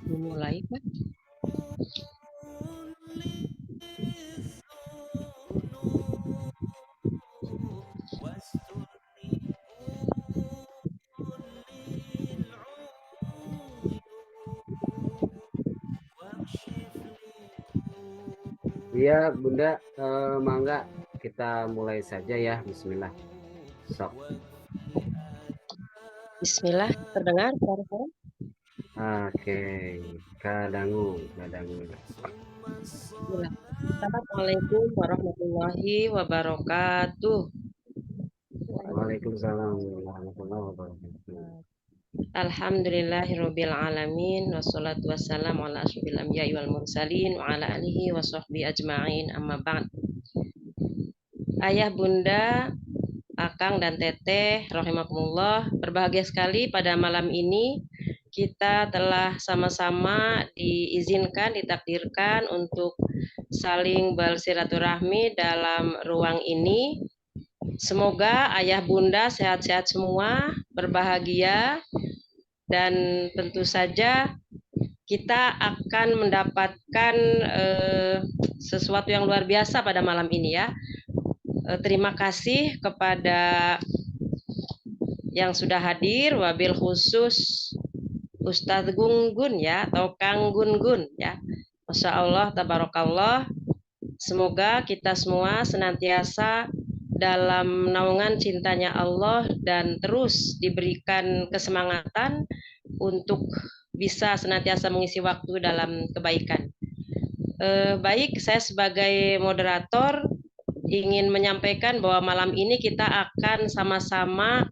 Dimulai kan? Iya, Bunda, mangga kita mulai saja ya. Bismillah. Sok. Bismillah, terdengar suara saya? Oke, kadangu, kadangu. Bismillah. Assalamualaikum warahmatullahi wabarakatuh. Waalaikumsalam warahmatullahi wabarakatuh. Alhamdulillahirabbil alamin wassalatu wassalamu ala asyrofil anbiya'i wal mursalin wa ala alihi wa sahbihi ajma'in amma ba'd. Ayah, Bunda, Akang dan Teteh rahimakumullah, berbahagia sekali pada malam ini kita telah sama-sama diizinkan, ditakdirkan untuk saling bersilaturahmi dalam ruang ini. Semoga ayah bunda sehat-sehat semua, berbahagia, dan tentu saja kita akan mendapatkan sesuatu yang luar biasa pada malam ini ya. Terima kasih kepada yang sudah hadir, wabil khusus Ustadz Gunggun ya, atau Kang Gun ya. Masya Allah, tabarakallah. Semoga kita semua senantiasa dalam naungan cintanya Allah dan terus diberikan kesemangatan untuk bisa senantiasa mengisi waktu dalam kebaikan. Baik, saya sebagai moderator ingin menyampaikan bahwa malam ini kita akan sama-sama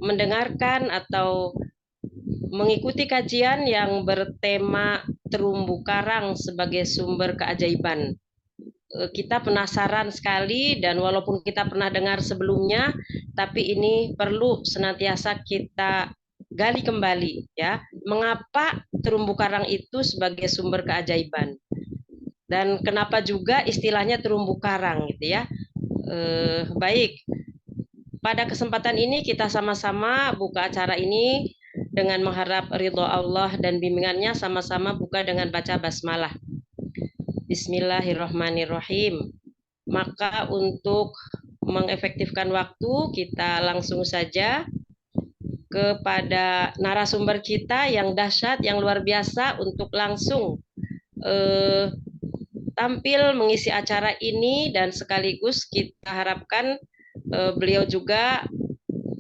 mendengarkan atau mengikuti kajian yang bertema terumbu karang sebagai sumber keajaiban. Kita penasaran sekali, dan walaupun kita pernah dengar sebelumnya, tapi ini perlu senantiasa kita gali kembali ya. Mengapa terumbu karang itu sebagai sumber keajaiban? Dan kenapa juga istilahnya terumbu karang gitu ya. Baik, pada kesempatan ini kita sama-sama buka acara ini dengan mengharap ridho Allah dan bimbingannya, sama-sama buka dengan baca basmalah. Bismillahirrahmanirrahim. Maka untuk mengefektifkan waktu, kita langsung saja kepada narasumber kita yang dahsyat, yang luar biasa, untuk langsung tampil mengisi acara ini, dan sekaligus kita harapkan beliau juga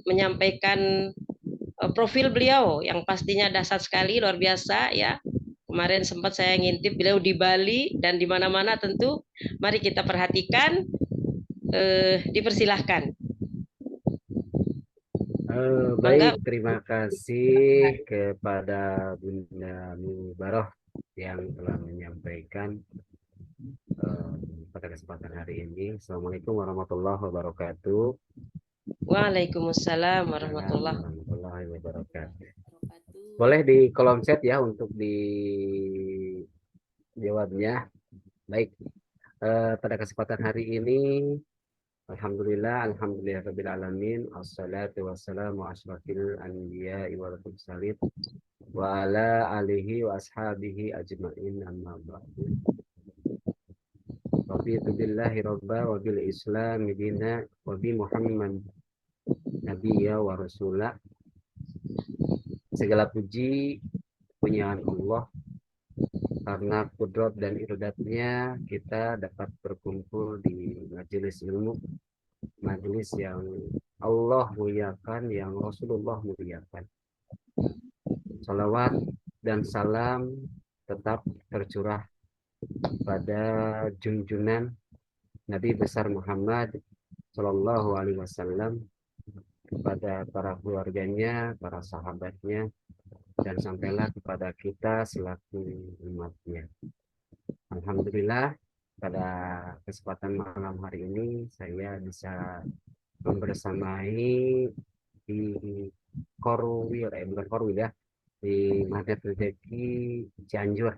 menyampaikan profil beliau yang pastinya dahsyat sekali, luar biasa ya. Kemarin sempat saya ngintip beliau di Bali dan di mana-mana tentu. Mari kita perhatikan, dipersilahkan. Baik, Mangga. terima kasih kepada Bunda Mubaroh yang telah menyampaikan pada kesempatan hari ini. Assalamualaikum warahmatullahi wabarakatuh. Waalaikumsalam Waalaikumsalam warahmatullahi warahmatullahi wabarakatuh. Boleh di kolom chat ya untuk dijawabnya. Baik, pada kesempatan hari ini, alhamdulillah alamin, assalatu wassalamu asyrafil anbiya'i wal mursalin wa ala alihi wa ashabihi ajma'in amma ba'du. Raditu billahi rabba wa bil islam dina wa bi Muhammad nabiyya wa rasulah. Segala puji punyaan Allah, karena kudrat dan iradatnya kita dapat berkumpul di majelis ilmu, majelis yang Allah muliakan, yang Rasulullah muliakan. Salawat dan salam tetap tercurah pada junjunan Nabi besar Muhammad Shallallahu Alaihi Wasallam, kepada para keluarganya, para sahabatnya, dan sampailah kepada kita selaku umatnya. Alhamdulillah, pada kesempatan malam hari ini saya bisa membersamai di Korwil, bukan Korwil ya, di Magnet Rezeki Cianjur.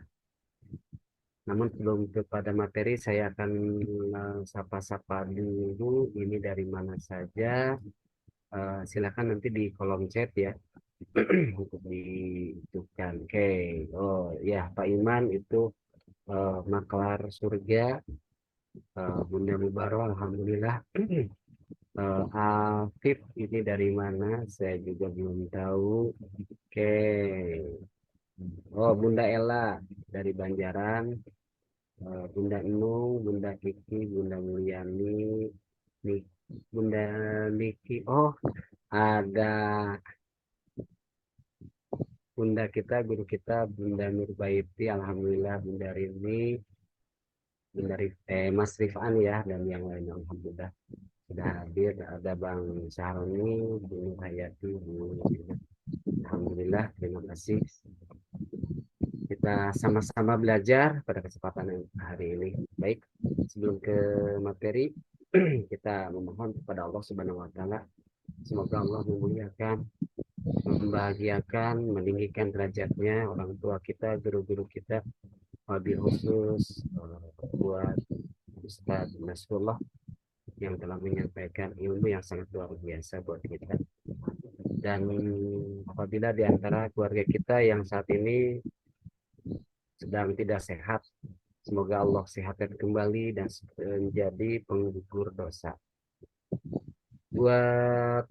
Namun sebelum kepada materi, saya akan sapa-sapa dulu ini dari mana saja. Silakan nanti di kolom chat ya untuk diucapkan. Oke, oh ya Pak Iman itu maklar surga, Bunda Mubaro, alhamdulillah. Afif ini dari mana? Saya juga belum tahu. Oke, oh Bunda Ella dari Banjaran. Bunda Enung, Bunda Kiki, Bunda Mulyani, Nik, Bunda Niki. Oh, ada Bunda kita, guru kita, Bunda Nurbaiti, Alhamdulillah, Bunda Rini, Mas Rifan ya, dan yang lainnya, Alhamdulillah sudah hadir. Ada Bang Sahroni, Bu Nur Hayati, Bu Nur. Alhamdulillah, terima kasih. Kita sama-sama belajar pada kesempatan yang hari ini. Baik, sebelum ke materi, kita memohon kepada Allah Subhanahu wa taala semoga Allah memuliakan, membahagiakan, meninggikan derajatnya orang tua kita, guru-guru kita, wabil khusus buat Ustadz Nasrullah yang telah menyampaikan ilmu yang sangat luar biasa buat kita. Dan apabila di antara keluarga kita yang saat ini sedang tidak sehat, semoga Allah sehatkan kembali dan menjadi penggugur dosa. Buat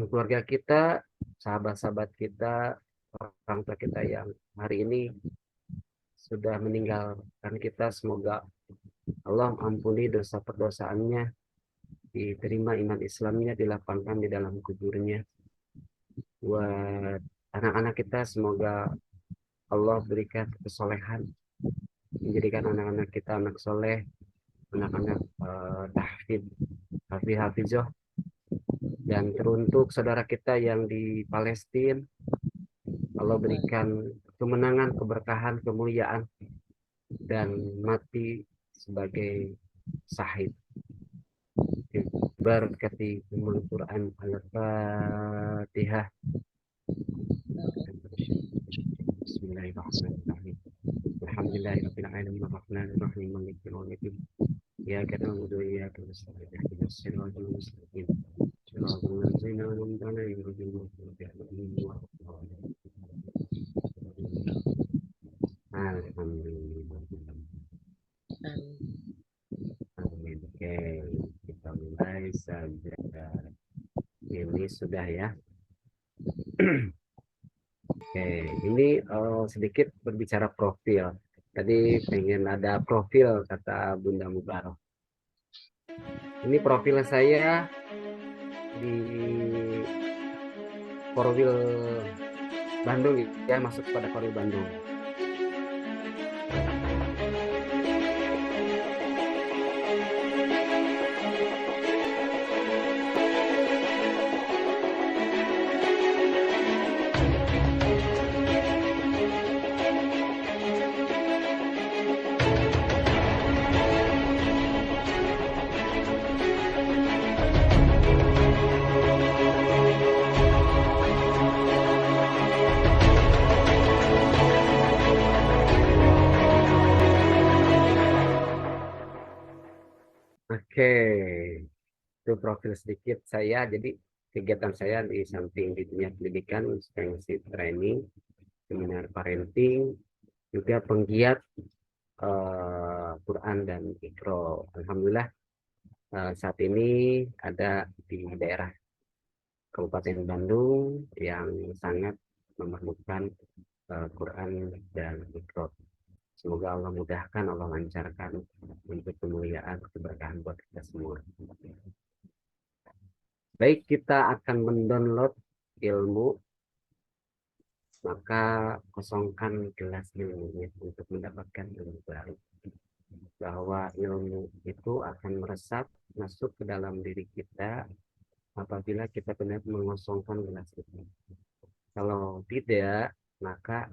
keluarga kita, sahabat-sahabat kita, orang tua kita yang hari ini sudah meninggalkan kita, semoga Allah ampuni dosa perdosaannya, diterima iman Islamnya, dilapangkan di dalam kuburnya. Buat anak-anak kita, semoga Allah berikan kesolehan, menjadikan anak-anak kita anak soleh, anak-anak tahfidz, hafizoh. Dan teruntuk saudara kita yang di Palestina, Allah berikan kemenangan, keberkahan, kemuliaan, dan mati sebagai syahid. Berkati Al-Quran Al-Fatihah. Bismillahirrahmanirrahim. Alhamdulillahirabbil alamin arrahmanir rahim maliki yaumiddin. Iyyaka na'budu wa iyyaka nasta'in ihdinas siratal mustaqim. Siratal ladzina an'amta 'alaihim ghairil maghdubi 'alaihim waladdallin. Alhamdulillah. Amin. Oke, kita mulai saja. Ini sudah ya. Oke, ini sedikit berbicara profil. Tadi pengen ada profil kata Bunda Mubarak. Ini profil saya di Korwil Bandung ya, masuk pada Korwil Bandung. Oke, itu profil sedikit saya. Jadi kegiatan saya di samping di dunia pendidikan, extensive training, seminar parenting, juga penggiat Quran dan Iqra. Alhamdulillah saat ini ada di daerah Kabupaten Bandung yang sangat memerlukan Quran dan Iqra. Semoga Allah mudahkan, Allah lancarkan untuk kemuliaan, keberkahan buat kita semua. Baik, kita akan mendownload ilmu, maka kosongkan gelas ilmunya untuk mendapatkan ilmu baru. Bahwa ilmu itu akan meresap masuk ke dalam diri kita apabila kita benar mengosongkan gelas itu. Kalau tidak, maka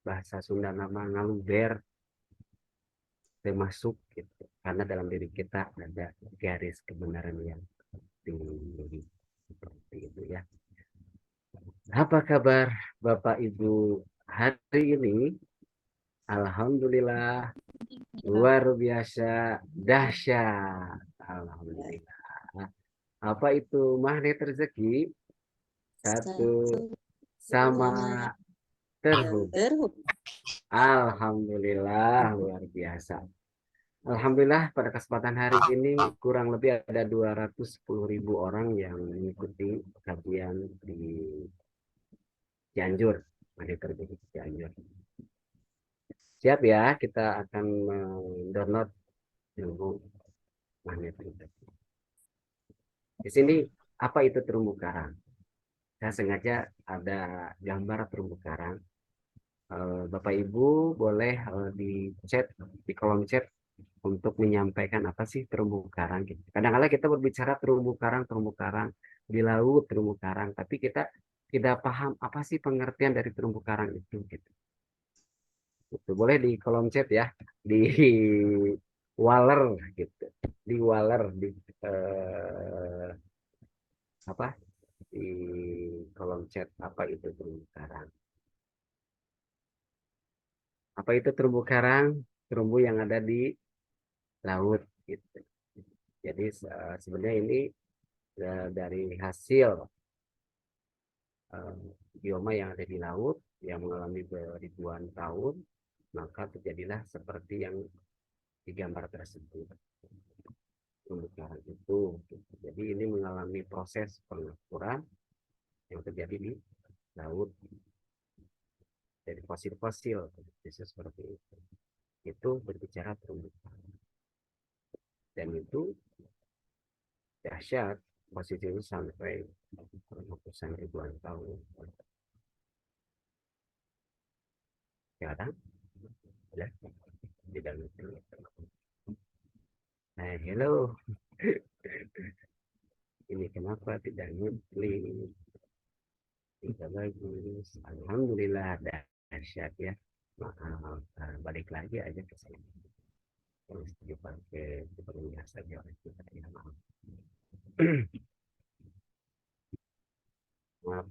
bahasa Sunda nama ngaluber termasuk gitu. Karena dalam diri kita ada garis kebenaran yang tinggi seperti itu ya. Apa kabar Bapak Ibu hari ini? Alhamdulillah luar biasa dahsyat. Alhamdulillah. Apa itu magnet rezeki? Satu Satu sama sama terhubung. terhubung. Alhamdulillah luar biasa. Alhamdulillah pada kesempatan hari ini kurang lebih ada 210.000 orang yang mengikuti kajian di Cianjur. Magnet rezeki Cianjur. Siap ya, kita akan mendownload ilmu magnet rezeki. Di sini apa itu terumbu karang? Saya sengaja ada gambar terumbu karang. Bapak Ibu boleh di chat, di kolom chat untuk menyampaikan apa sih terumbu karang gitu. Kadang-kadang kita berbicara terumbu karang di laut, terumbu karang, tapi kita tidak paham apa sih pengertian dari terumbu karang itu gitu. Itu boleh di kolom chat ya, di Waller gitu, di Waller di eh, apa di kolom chat apa itu terumbu karang. Apa itu terumbu karang? Terumbu yang ada di laut gitu. Jadi sebenarnya ini dari hasil eh, bioma yang ada di laut yang mengalami ribuan tahun, maka terjadilah seperti yang digambar tersebut. Terumbu karang itu. Gitu. Jadi ini mengalami proses pengukuran yang terjadi di laut dari fosil-fosil bisa seperti itu berbicara terumbu karang dan itu dahsyat posisinya sampai ratusan ribuan tahun sekarang ya tidak ngerti. Nah, hello, ini kenapa tidak ngerti, tidak bagus. Alhamdulillah dahsyat ya. Maaf, balik lagi aja ke sini terus dipakai seperti biasa ya kita ya maaf. Maaf.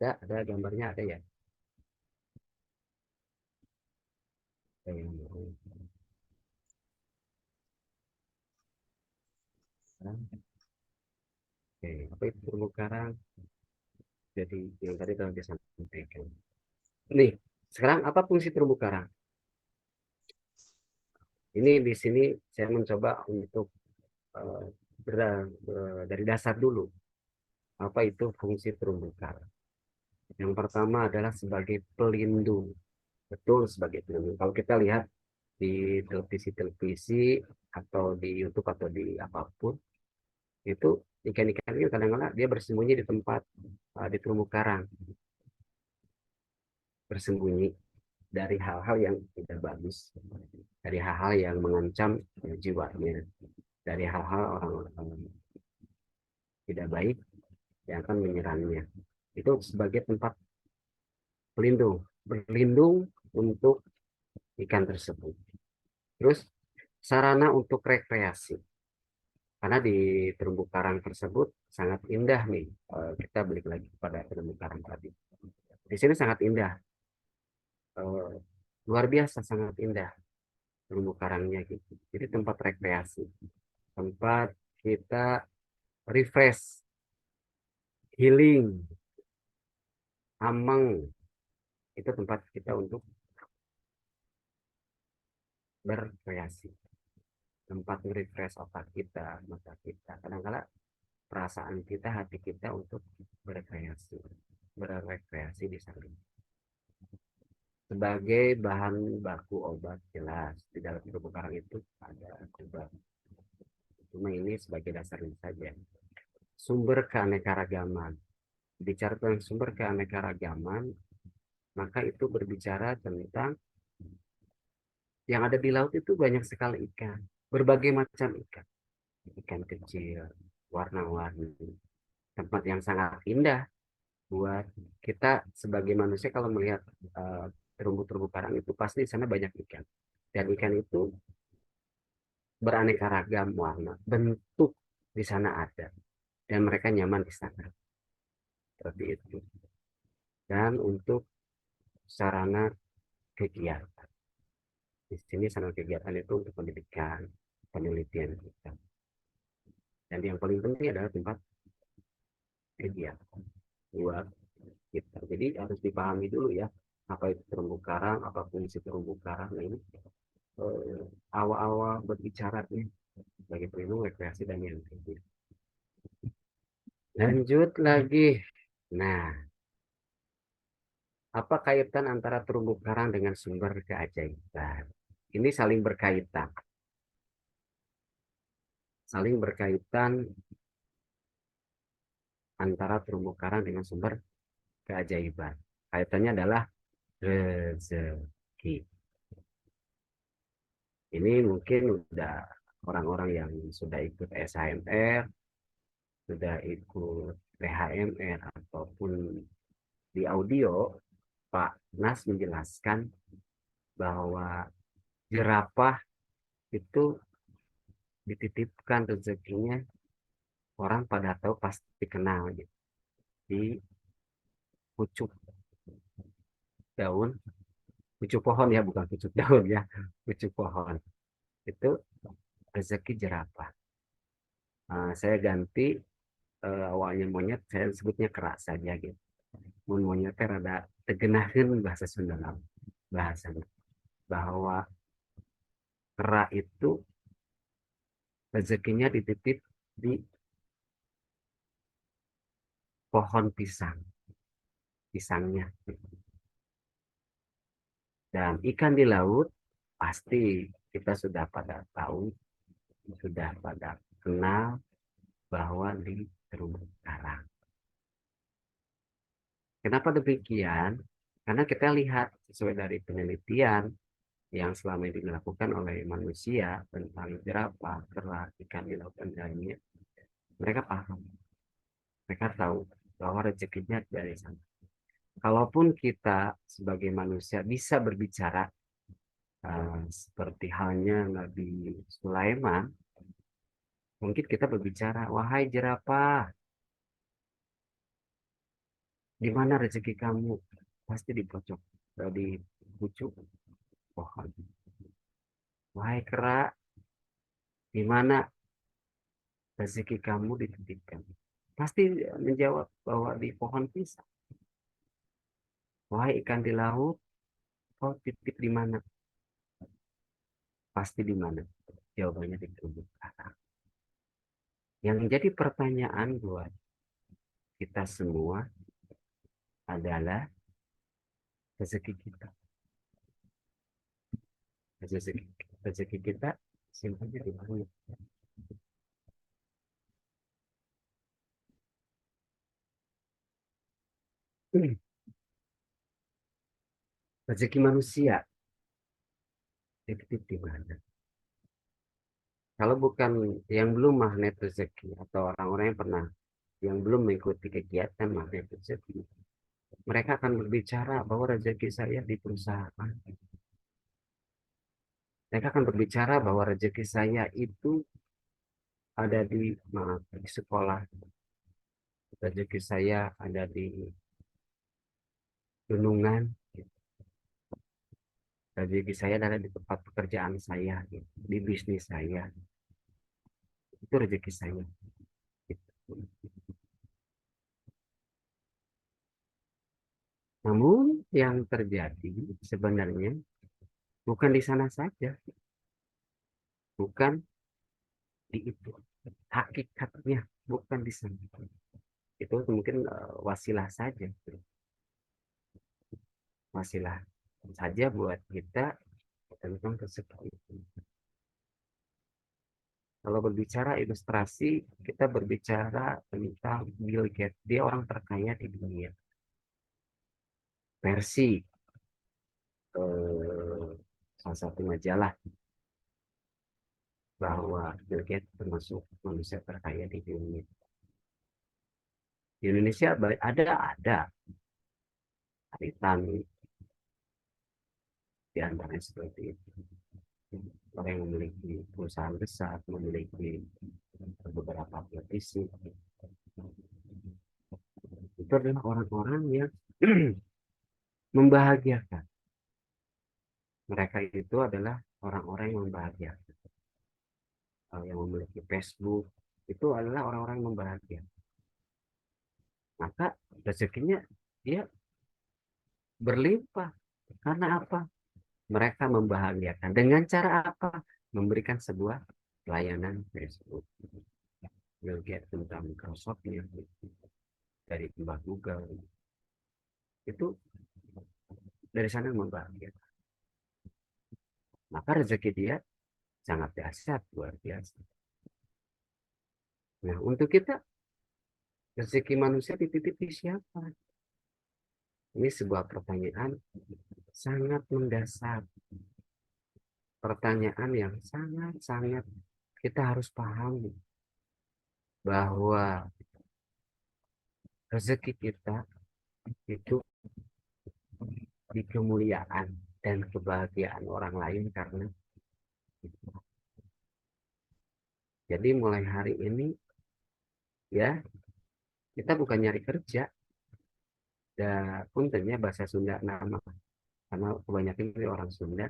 Ada gambarnya ada ya. Oke, apa itu terumbu karang? Jadi yang tadi telah disampaikan. Nih, sekarang apa fungsi terumbu karang? Ini di sini saya mencoba untuk eh, dari dasar dulu. Apa itu fungsi terumbu karang? Yang pertama adalah sebagai pelindung. Betul, sebagai pelindung. Kalau kita lihat di televisi-televisi atau di YouTube atau di apapun, itu ikan-ikan itu kadang-kadang dia bersembunyi di tempat di terumbu karang, bersembunyi dari hal-hal yang tidak bagus, dari hal-hal yang mengancam jiwanya, dari hal-hal orang-orang tidak baik yang akan menyerangnya. Itu sebagai tempat pelindung, berlindung untuk ikan tersebut. Terus sarana untuk rekreasi. Karena di terumbu karang tersebut sangat indah nih. Kita balik lagi pada terumbu karang tadi. Di sini sangat indah, eh, luar biasa sangat indah terumbu karangnya gitu. Jadi tempat rekreasi, tempat kita refresh, healing, ameng. Itu tempat kita untuk berkreasi. Tempat refresh otak kita, mata kita. Kadang-kadang perasaan kita, hati kita untuk berkreasi, berrekreasi di sana. Sebagai bahan baku obat jelas di dalam terumbu karang itu ada obat. Cuma ini sebagai dasarnya saja. Sumber keanekaragaman. Bicara tentang sumber keanekaragaman, maka itu berbicara tentang yang ada di laut itu banyak sekali ikan, berbagai macam ikan, ikan kecil, warna-warni, tempat yang sangat indah buat kita sebagai manusia kalau melihat terumbu karang itu pasti di sana banyak ikan. Dan ikan itu beraneka ragam warna, bentuk di sana ada. Dan mereka nyaman di sana. Seperti itu. Dan untuk sarana kegiatan. Di sini sarana kegiatan itu untuk pendidikan, penelitian kita. Dan yang paling penting adalah tempat kegiatan buat kita. Jadi harus dipahami dulu ya, apa itu terumbu karang, apa fungsi terumbu karang. Nah, ini awal-awal berbicara nih sebagai pelindung rekreasi dan yang lainnya. Lanjut lagi. Nah, apa kaitan antara terumbu karang dengan sumber keajaiban? Ini saling berkaitan. Saling berkaitan antara terumbu karang dengan sumber keajaiban. Kaitannya adalah rezeki. Ini mungkin udah orang-orang yang sudah ikut SHMR, sudah ikut PHMR, ataupun di audio, Pak Nas menjelaskan bahwa jerapah itu dititipkan rezekinya, orang pada tahu pasti kenal gitu. Di pucuk daun, pucuk pohon ya, bukan pucuk daun ya, pucuk pohon. Itu rezeki jerapah. Saya ganti awalnya monyet, saya sebutnya kerak saja gitu. Monyetnya rada tegenahin bahasa Sunda bahasanya. Bahwa kerak itu rezekinya dititip di pohon pisang, pisangnya. Dan ikan di laut pasti kita sudah pada tahu, sudah pada kenal bahwa di terumbu karang. Kenapa demikian? Karena kita lihat sesuai dari penelitian yang selama ini dilakukan oleh manusia tentang jerapah, kerak, ikan di laut dan lainnya, mereka paham, mereka tahu bahwa rezekinya dari sana. Kalaupun kita sebagai manusia bisa berbicara seperti halnya Nabi Sulaiman, mungkin kita berbicara, wahai jerapah, di mana rezeki kamu? Pasti di pojok, di pucuk pohon. Wahai kera, di mana rezeki kamu dititipkan? Pasti menjawab bahwa di pohon pisang. Wahai ikan di laut, kau titip di mana? Pasti di mana? Jawabannya di terumbu karang. Yang menjadi pertanyaan buat kita semua adalah rezeki kita. Rezeki, rezeki kita simpannya di mana? Rezeki manusia dititip di mana? Kalau bukan yang belum magnet rezeki atau orang-orang yang pernah yang belum mengikuti kegiatan magnet rezeki, mereka akan berbicara bahwa rezeki saya di perusahaan. Mereka akan berbicara bahwa rezeki saya itu ada di, maaf, di sekolah. Rezeki saya ada di gunungan. Rezeki saya ada di tempat pekerjaan saya, di bisnis saya. Itu rezeki saya. Namun yang terjadi sebenarnya bukan di sana saja, bukan di itu. Hakikatnya bukan di sana. Itu mungkin wasilah saja, wasilah saja buat kita tentang rezeki itu. Kalau berbicara ilustrasi, kita berbicara tentang Bill Gates. Dia orang terkaya di dunia. Versi salah satu majalah bahwa Bill Gates termasuk manusia terkaya di dunia. Di Indonesia ada Haritanu, Di antaranya seperti itu. Orang yang memiliki perusahaan besar, memiliki beberapa petisi, itu adalah orang-orang yang membahagiakan. Mereka itu adalah orang-orang yang membahagiakan. Yang memiliki Facebook itu adalah orang-orang yang membahagiakan. Maka rezekinya dia berlimpah. Karena apa? Mereka membahagiakan. Dengan cara apa? Memberikan sebuah layanan Facebook. Bill Gates tentang Microsoft-nya, dari Mbak Google. Itu dari sana membahagiakan. Maka rezeki dia sangat dahsyat, luar biasa. Nah, untuk kita, rezeki manusia dititipi siapa? Ini sebuah pertanyaan sangat mendasar. Pertanyaan yang sangat-sangat kita harus pahami bahwa rezeki kita itu di kemuliaan dan kebahagiaan orang lain karena kita. Jadi mulai hari ini ya kita bukan nyari kerja dan puntennya bahasa Sunda nama karena kebanyakan dari orang Sunda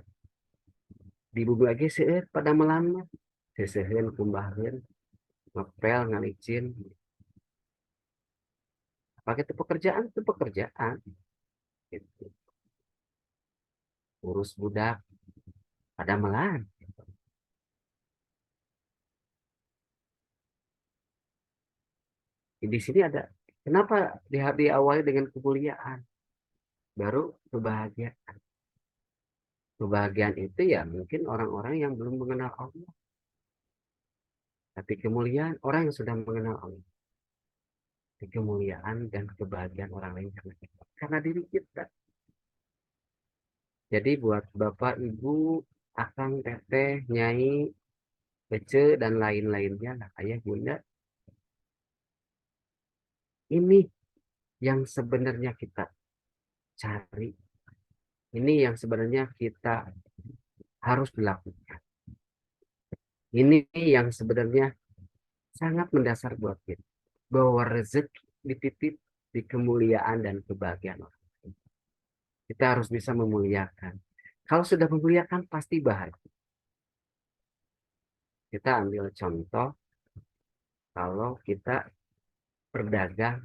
di bubu lagi seueur pada melama seseueun kumbaheun ngepel ngalicin pakai itu pekerjaan gitu. Urus budak pada melan. Di sini ada kenapa diawali dengan kemuliaan baru kebahagiaan. Kebahagiaan itu ya mungkin orang-orang yang belum mengenal Allah. Tapi kemuliaan orang yang sudah mengenal Allah. Kemuliaan dan kebahagiaan orang lain karena diri kita. Jadi buat Bapak, Ibu, Akang, Teteh, Nyai, Ece, dan lain-lainnya, lah, Ayah, Bunda, ini yang sebenarnya kita cari. Ini yang sebenarnya kita harus dilakukan. Ini yang sebenarnya sangat mendasar buat kita. Bahwa rezeki dititip di kemuliaan dan kebahagiaan orang. Kita harus bisa memuliakan. Kalau sudah memuliakan pasti bahagia. Kita ambil contoh kalau berdagang,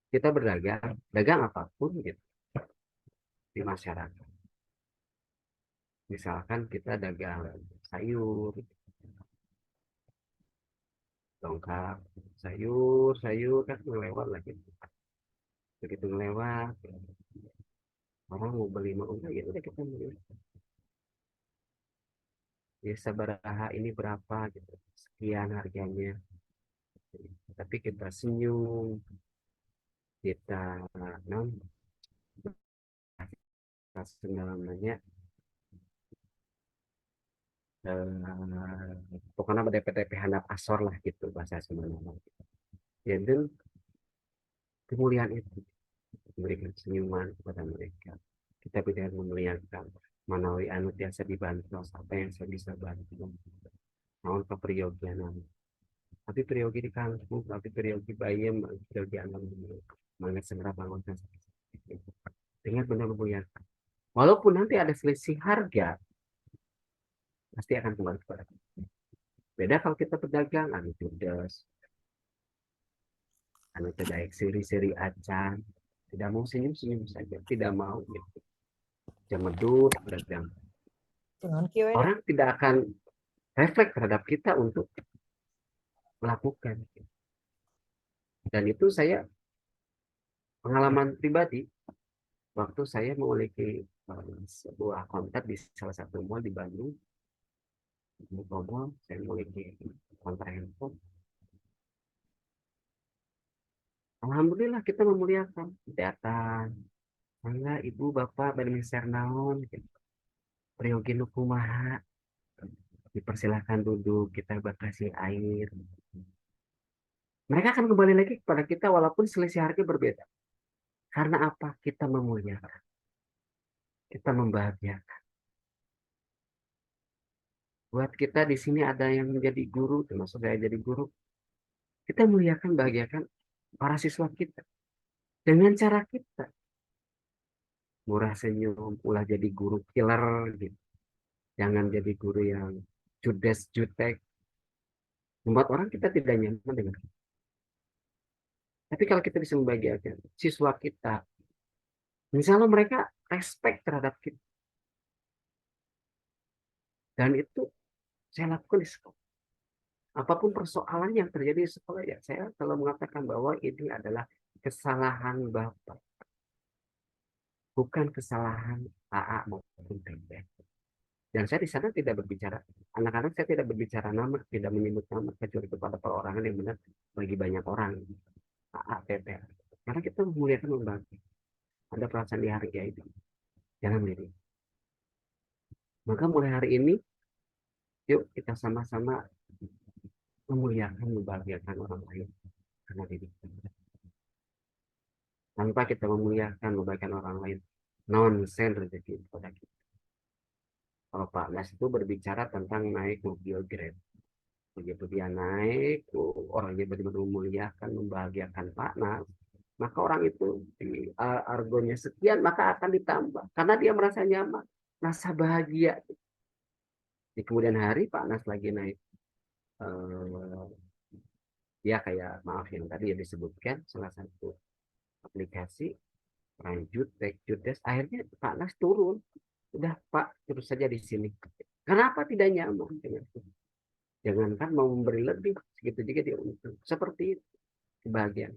kita berdagang, dagang apapun gitu di masyarakat. Misalkan kita dagang sayur, dongkap, sayur kan melewat lagi. Begitu melewat, orang mau beli mau enggak ya udah kita beli. Ya sabaraha ini berapa gitu, sekian harganya. Tapi kita senyum, kita non namanya pokoknya pada PTP handap asor lah gitu bahasa sebenarnya. Ya dan kemuliaan itu memberikan senyuman kepada mereka. Kita tidak memuliakan manawi anu biasa dibantu apa yang saya bisa bantu. Naon kepriyogian tapi periogi di kampung, tapi periogi bayam, periogi anak mangat segera bangun dengan benar memuliakan. Walaupun nanti ada selisih harga, pasti akan kembali kepada kita. Beda kalau kita pedagang, anu judes, anu terbaik seri-seri acan, tidak mau senyum-senyum saja, tidak mau gitu. Jamedut, pedagang. Orang tidak akan refleks terhadap kita untuk melakukan. Dan itu saya pengalaman pribadi waktu saya memiliki sebuah kontak di salah satu mall di Bandung. Di mall saya memiliki kontak handphone. Alhamdulillah kita memuliakan datang. Enggak ibu bapak bermiser naon gitu. Priyogi nu kumaha dipersilahkan duduk kita bakasih air. Mereka akan kembali lagi kepada kita walaupun selisih harga berbeda. Karena apa? Kita memuliakan. kita membahagiakan. Buat kita di sini ada yang menjadi guru, termasuk saya jadi guru. Kita muliakan, bahagiakan para siswa kita dengan cara kita. Murah senyum, ulah jadi guru killer gitu. Jangan jadi guru yang judes, jutek, membuat orang kita tidak nyaman dengan kita. Tapi kalau kita bisa membahagiakan siswa kita, misalnya mereka respect terhadap kita, dan itu saya lakukan di sekolah. Apapun persoalan yang terjadi di sekolah, ya saya selalu mengatakan bahwa ini adalah kesalahan Bapak, bukan kesalahan AA maupun TB. Dan saya di sana tidak berbicara, anak-anak saya tidak berbicara nama, tidak menyebut nama, kecuali kepada perorangan yang benar bagi banyak orang. AA, TT. Karena kita memuliakan membagi. Ada perasaan dihargai itu. Jangan mirip. Maka mulai hari ini, yuk kita sama-sama memuliakan, membahagiakan orang lain. Karena diri kita. Tanpa kita memuliakan, membahagiakan orang lain, nonsen rezeki kepada kita. Kalau Pak Nas itu berbicara tentang naik mobil Grab. Begitu dia naik, orangnya benar-benar memuliakan, membahagiakan Pak Nas. Maka orang itu di argonya sekian, maka akan ditambah. Karena dia merasa nyaman, merasa bahagia. Di kemudian hari Pak Nas lagi naik. Ya kayak maaf yang tadi ya disebutkan, salah satu aplikasi, lanjut, take judes, akhirnya Pak Nas turun. Udah Pak, terus saja di sini. Kenapa tidak nyaman dengan itu? Jangankan mau memberi lebih, segitu juga dia untung. Seperti itu, kebahagiaan.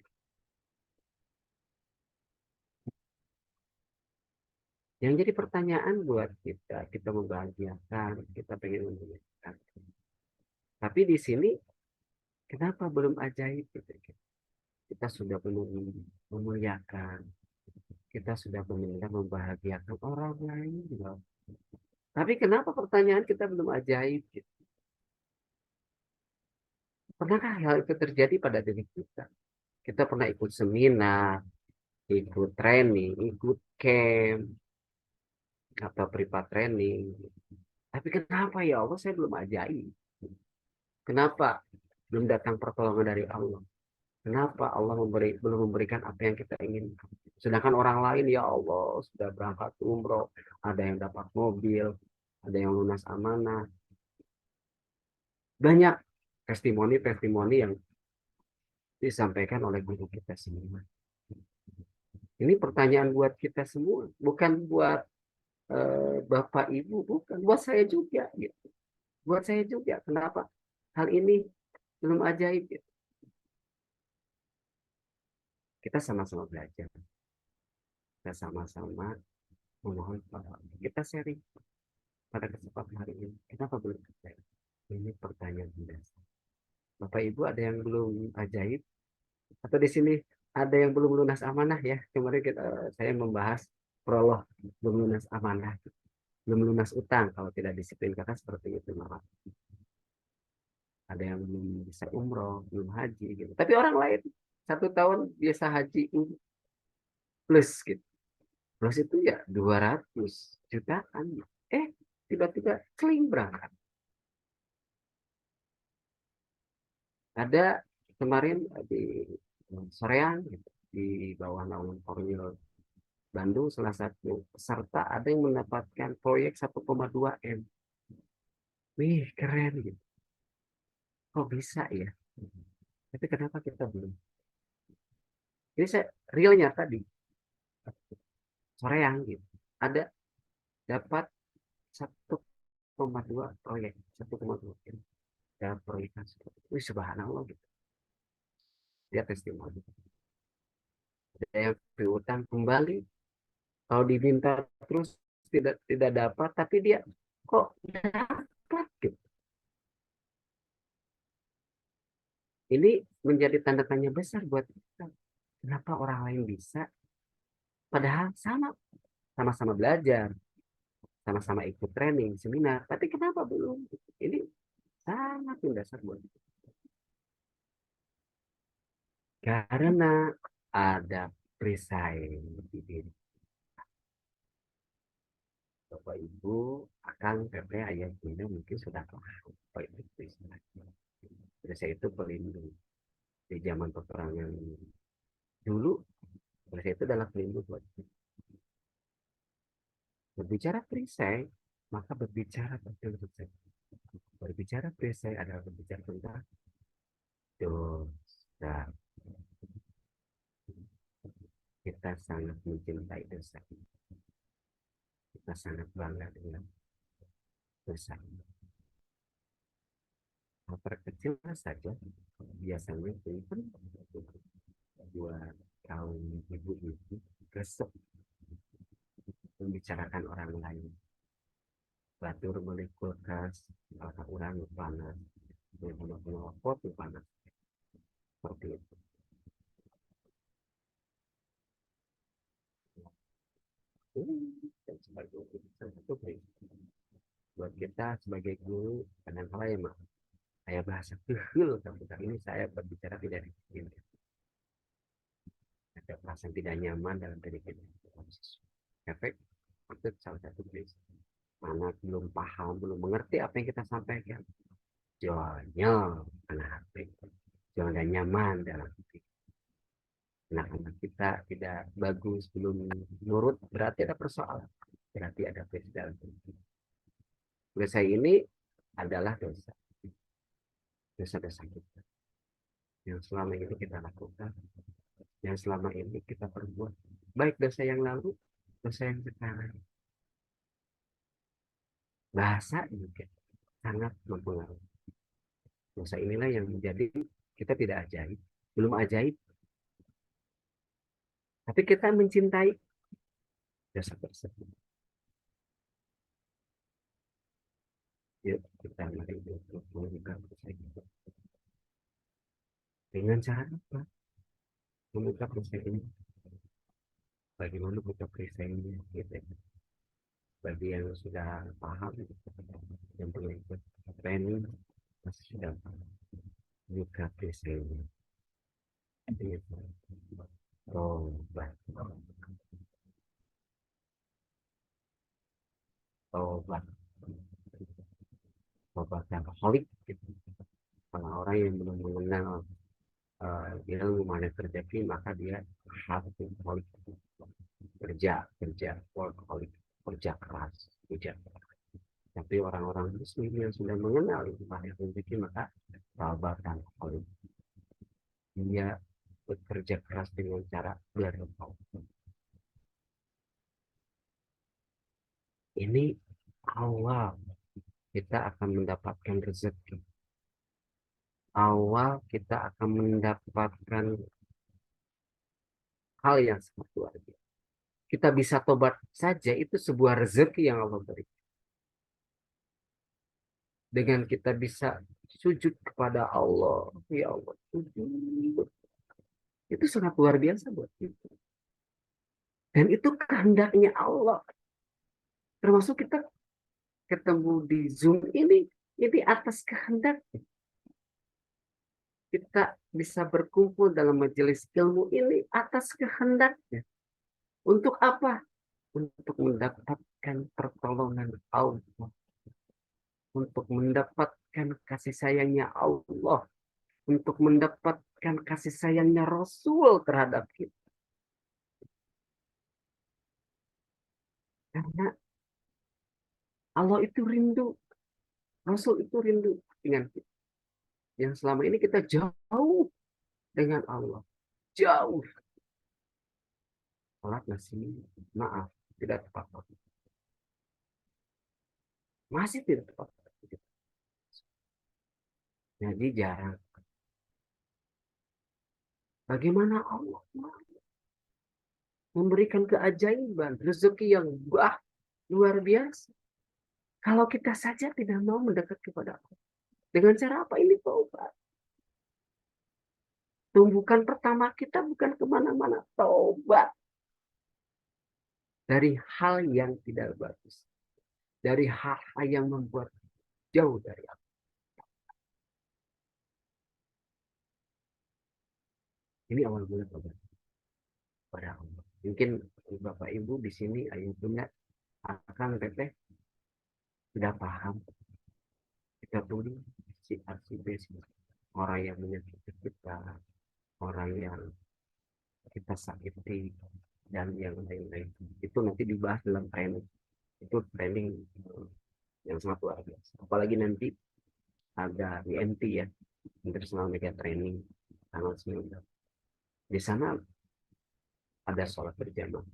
Yang jadi pertanyaan buat kita, kita membahagiakan, kita pengen membahagiakan. Tapi di sini, kenapa belum ajaib? Kita sudah belum memuliakan, kita sudah benar membahagiakan orang lain. Tapi kenapa pertanyaan kita belum ajaib? Pernahkah hal itu terjadi pada diri kita? Kita pernah ikut seminar, ikut training, ikut camp, atau privat training. Tapi kenapa ya Allah saya belum ajaib? Kenapa belum datang pertolongan dari Allah? Kenapa Allah belum memberikan apa yang kita inginkan? Sedangkan orang lain ya Allah sudah berangkat umroh, ada yang dapat mobil, ada yang lunas amanah. Banyak testimoni-testimoni yang disampaikan oleh guru kita semua. Ini pertanyaan buat kita semua, bukan buat Bapak Ibu, bukan buat saya juga gitu. Buat saya juga, kenapa hal ini belum ajaib gitu. Kita sama-sama belajar, kita sama-sama memohon kita sharing pada kesempatan hari ini. Kenapa belum ajaib? Ini pertanyaan mendasar. Bapak Ibu ada yang belum ajaib atau di sini ada yang belum lunas amanah ya? Kemarin saya membahas prolog belum lunas amanah, belum lunas utang kalau tidak disiplin kata seperti itu maaf. Ada yang belum bisa umroh, belum haji gitu. Tapi orang lain 1 tahun biasa haji plus gitu. Plus itu ya 200 jutaan. Eh, tiba-tiba keling berangkat. Ada kemarin di Soreang gitu, di bawah naungan Korwil Bandung salah satu peserta ada yang mendapatkan proyek 1,2 M. Wih, keren gitu. Kok bisa ya? Tapi kenapa kita belum? Ini saya realnya tadi Soreang gitu. Ada dapat 1,2 proyek, 1,2 M. Dan proyek tersebut. Wih, subhanallah gitu. Dia testimoni. Ada yang piutang kembali, kalau diminta terus tidak tidak dapat, tapi dia kok dapat gitu. Ini menjadi tanda tanya besar buat kita. Kenapa orang lain bisa? Padahal sama-sama belajar, sama-sama ikut training, seminar. Tapi kenapa belum? Ini sangat mendasar buat kita. Karena ada perisai di diri. Bapak Ibu, akan PP ayat bunda mungkin sudah paham apa itu Krishna. Krishna itu pelindung. Di zaman peperangan dulu, Krishna itu adalah pelindung buat kita. Berbicara perisai, maka berbicara tentang perisai. Berbicara perisai adalah berbicara tentang dosa. Kita sangat mencintai dosa. Kita sangat bangga dengan dosa. Hal terkecil saja biasanya itu buat kaum ibu-ibu kesep membicarakan orang lain. Batur beli kulkas, orang panas, melopot panas seperti itu. Dan sebagai satu buat kita sebagai guru kadang-kala ya mak, saya bahasa kecil ketika ini saya berbicara tidak disiplin. Ada perasaan tidak nyaman dalam diri kita. Efek itu salah satu case. Anak belum paham, belum mengerti apa yang kita sampaikan. Jualnya anak hati. Jual gak nyaman dalam hati. Anak-anak kita tidak bagus, belum nurut, berarti ada persoalan. Berarti ada case dalam diri. Dosa ini adalah dosa. Dosa-dosa kita. Yang selama ini kita lakukan. Yang selama ini kita perbuat. Baik dosa yang lalu, dosa yang sekarang. Bahasa juga sangat mempengaruhi. Dosa inilah yang menjadi kita tidak ajaib, belum ajaib, tapi kita mencintai dosa tersebut. Yuk kita mari untuk membuka dosa ini. Dengan cara apa? Membuka dosa ini. Bagaimana buka dosa ini? Gitu. Bagi yang sudah paham, yang punya ikut training, pasti sudah paham. Buka dosa ini. Tobat, tobat, tobat yang holik. Gitu. Kalau orang yang belum mengenal ilmu mana rezeki maka dia harus kerja workaholic, kerja keras, kerja keras. Tapi orang-orang muslim yang sudah mengenal itu mana rezeki maka sabarkan holik. Dia bekerja keras dengan cara bertobat. Ini awal kita akan mendapatkan rezeki. Awal kita akan mendapatkan hal yang sangat luar biasa. Kita bisa tobat saja itu sebuah rezeki yang Allah beri. Dengan kita bisa sujud kepada Allah, ya Allah, sujud. Itu sangat luar biasa buat kita. Dan itu kehendaknya Allah. Termasuk kita ketemu di Zoom ini atas kehendak. Kita bisa berkumpul dalam majelis ilmu ini atas kehendaknya. Untuk apa? Untuk mendapatkan pertolongan Allah. Untuk mendapatkan kasih sayangnya Allah. Untuk mendapatkan kasih sayangnya Rasul terhadap kita. Karena Allah itu rindu. Rasul itu rindu dengan kita. Yang selama ini kita jauh dengan Allah. Jauh. Sholat masih, maaf, tidak tepat waktu. Masih tidak tepat waktu. Jadi jarang. Bagaimana Allah memberikan keajaiban, rezeki yang luar biasa. Kalau kita saja tidak mau mendekat kepada Allah. Dengan cara apa ini taubat? Tumbukan pertama kita bukan kemana-mana. Taubat. Dari hal yang tidak bagus. Dari hal-hal yang membuat jauh dari Allah. Ini awal mula taubat pada Allah. Mungkin Bapak Ibu di sini ayah punya akan teteh tidak paham kita tuh si A si B si orang yang menyakiti kita, orang yang kita sakiti, dan yang lain-lain. Itu nanti dibahas dalam training. Itu training yang sangat luar biasa. Apalagi nanti ada IMT ya, International Media Training tanggal 9. Di sana ada sholat berjamaah.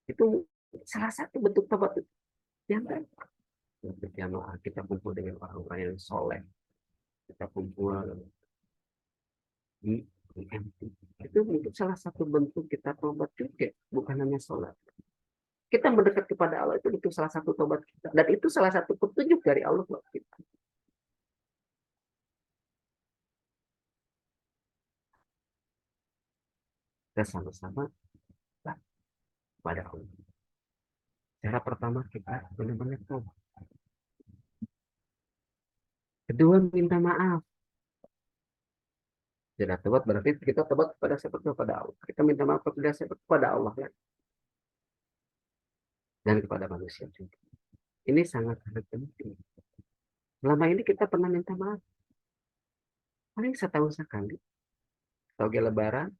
Itu salah satu bentuk tobat yang berjamaah. Kita kumpul dengan orang-orang yang soleh. Kita kumpul di IMT. Itu mungkin salah satu bentuk kita tobat juga, bukan hanya sholat. Kita mendekat kepada Allah itu salah satu tobat kita. Dan itu salah satu petunjuk dari Allah buat kita. Kita sama-sama pada Allah. Cara pertama kita benar-benar tobat. Kedua, minta maaf. Tidak tobat berarti kita tobat kepada siapa? Kepada Allah. Kita minta maaf kepada siapa? Kepada Allah ya. Dan kepada manusia juga. Ini sangat-sangat penting. Selama ini kita pernah minta maaf. Paling setahun sekali. Atau lebaran,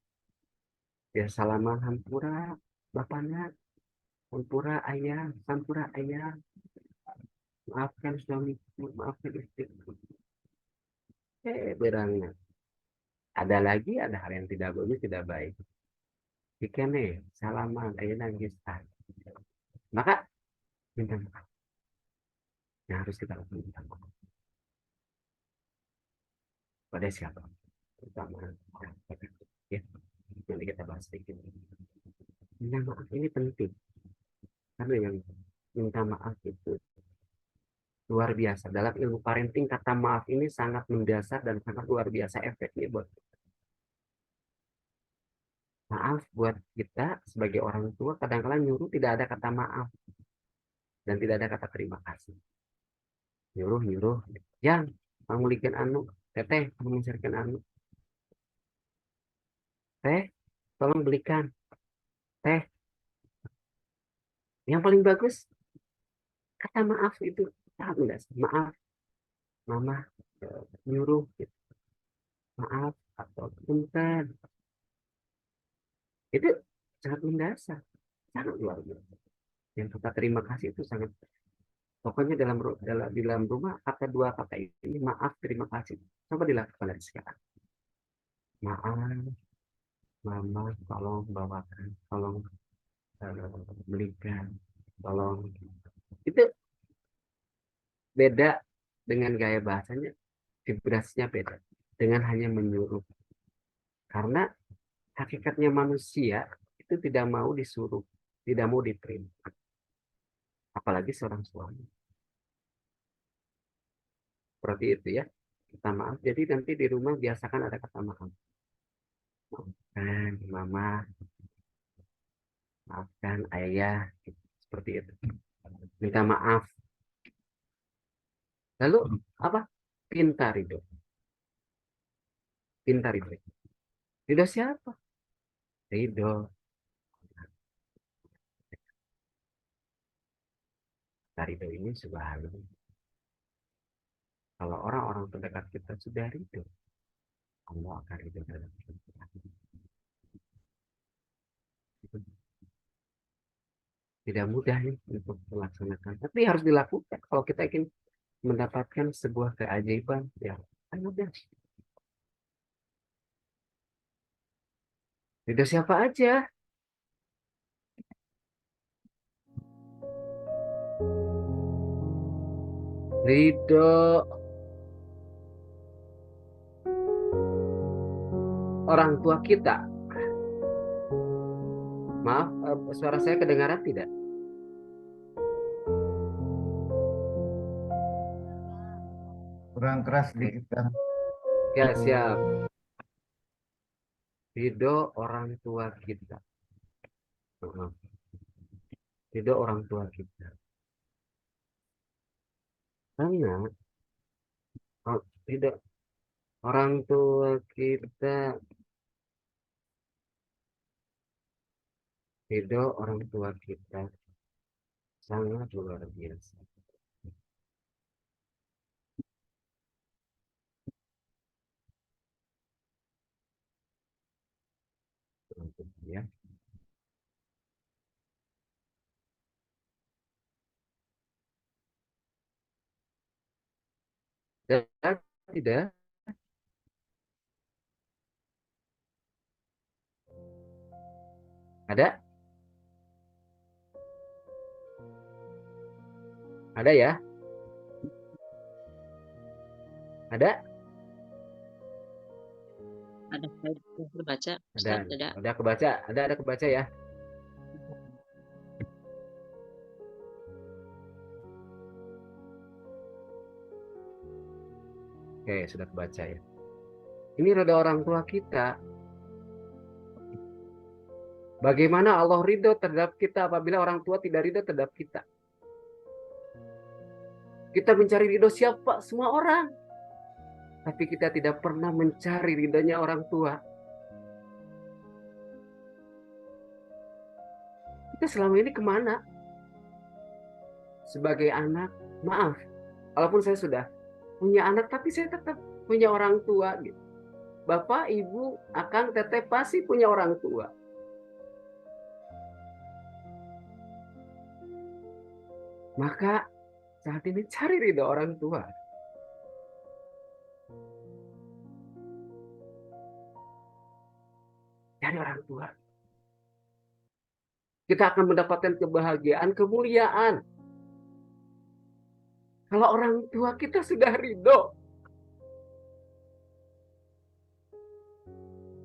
ya salaman hampura, bapaknya, hampura ayah, hampura ayah. Maafkan suamiku, maafkan istriku. Berangnya. Ada lagi, ada hal yang tidak bagus, tidak baik. Jika nih, salaman, ayah nangis. Maka, minta maaf. Yang harus kita lakukan, minta maaf. Pada siapa? Terutama, ya, nanti kita bahas sedikit. Minta maaf ini penting. Karena yang minta maaf itu luar biasa. Dalam ilmu parenting, kata maaf ini sangat mendasar dan sangat luar biasa efeknya buat maaf buat kita sebagai orang tua. Kadang-kadang nyuruh tidak ada kata maaf dan tidak ada kata terima kasih. Nyuruh, yang kamu belikan anu, teteh kamu mencarikan anu, teh tolong belikan, teh yang paling bagus kata maaf itu sangat mendasar. Maaf mama nyuruh gitu. Maaf atau punten itu sangat mendasar, sangat luar biasa. Yang kata terima kasih itu sangat, pokoknya dalam rumah kata dua kata ini, maaf terima kasih, coba dilakukan dari sekarang. Maaf mama, tolong bawakan, tolong belikan, tolong. Itu beda dengan gaya bahasanya, vibrasinya beda dengan hanya menyuruh. Karena hakikatnya manusia itu tidak mau disuruh, tidak mau diperintah, apalagi seorang suami. Seperti itu ya. Kata maaf. Jadi nanti di rumah biasakan ada kata maaf. Maafkan mama, maafkan ayah, seperti itu. Minta maaf. Lalu apa? Pinta ridho. Pinta ridho. Ridho siapa? Ridho. Ridho ini subhanallah. Kalau orang-orang terdekat kita sudah ridho, Allah akan ridho dalam kita. Tidak mudah nih untuk melaksanakan, tapi harus dilakukan. Kalau kita ingin mendapatkan sebuah keajaiban, ya mudah. Ridho siapa aja? Ridho orang tua kita. Maaf, suara saya kedengaran tidak? Kurang keras sedikit kan. Ya, siap. Ridho orang tua kita. Ridho orang tua kita. Karena ridho orang tua kita, ridho orang tua kita sangat luar biasa. Ya. Dan tidak ada, ya, ada, Saya baca, Ustaz, ada. ada kebaca, ada kebaca ya. Oke, sudah kebaca ya. Ini roda orang tua kita. Bagaimana Allah ridho terhadap kita apabila orang tua tidak ridho terhadap kita? Kita mencari ridho siapa? Semua orang. Tapi kita tidak pernah mencari ridhonya orang tua. Kita selama ini kemana? Sebagai anak, maaf. Walaupun saya sudah punya anak, tapi saya tetap punya orang tua. Gitu. Bapak, ibu, akang, teteh pasti punya orang tua. Maka saat ini cari ridho orang tua. Cari orang tua. Kita akan mendapatkan kebahagiaan, kemuliaan. Kalau orang tua kita sudah ridho.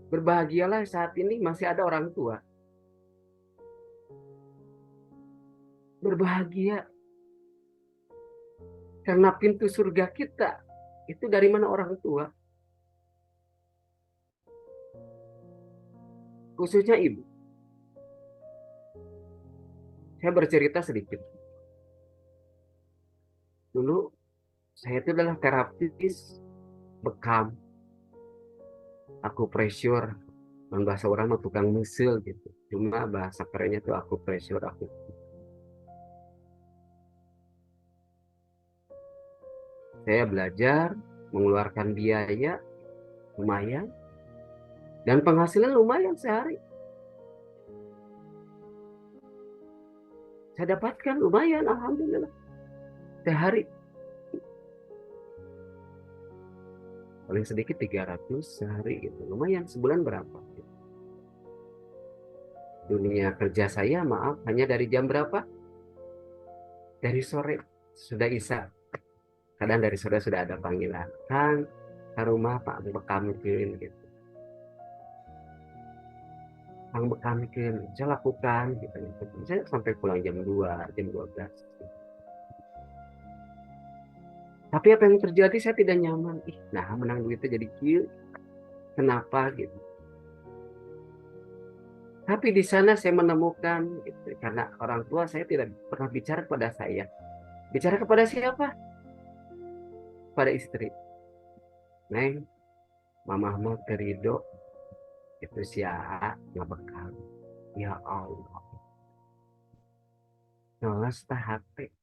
Berbahagialah saat ini masih ada orang tua. Berbahagia. Karena pintu surga kita itu dari mana orang tua. Khususnya ibu. Saya bercerita sedikit. Dulu saya itu adalah terapis bekam. Akupressure. Bahasa orang mah tukang misil gitu. Cuma bahasa kerennya itu akupressure. Saya belajar mengeluarkan biaya lumayan. Dan penghasilan lumayan sehari. Saya dapatkan lumayan, alhamdulillah. Sehari. Paling sedikit 300 sehari gitu. Lumayan, sebulan berapa? Dunia kerja saya, maaf, hanya dari jam berapa? Dari sore, sudah isya. Kadang dari sore sudah ada panggilan. Kang, ke rumah Pak bekam bikin gitu. Kang bekam bikin, saya lakukan gitu. Saya sampai pulang jam 2, jam 12. Tapi apa yang terjadi saya tidak nyaman. Nah menang duitnya jadi kieu. Kenapa gitu? Tapi di sana saya menemukan gitu, karena orang tua saya tidak pernah bicara kepada saya. Bicara kepada siapa? Pada istri. Neng, mamah mau terido itu sia ngabekal. Ya Allah. Nolak hati.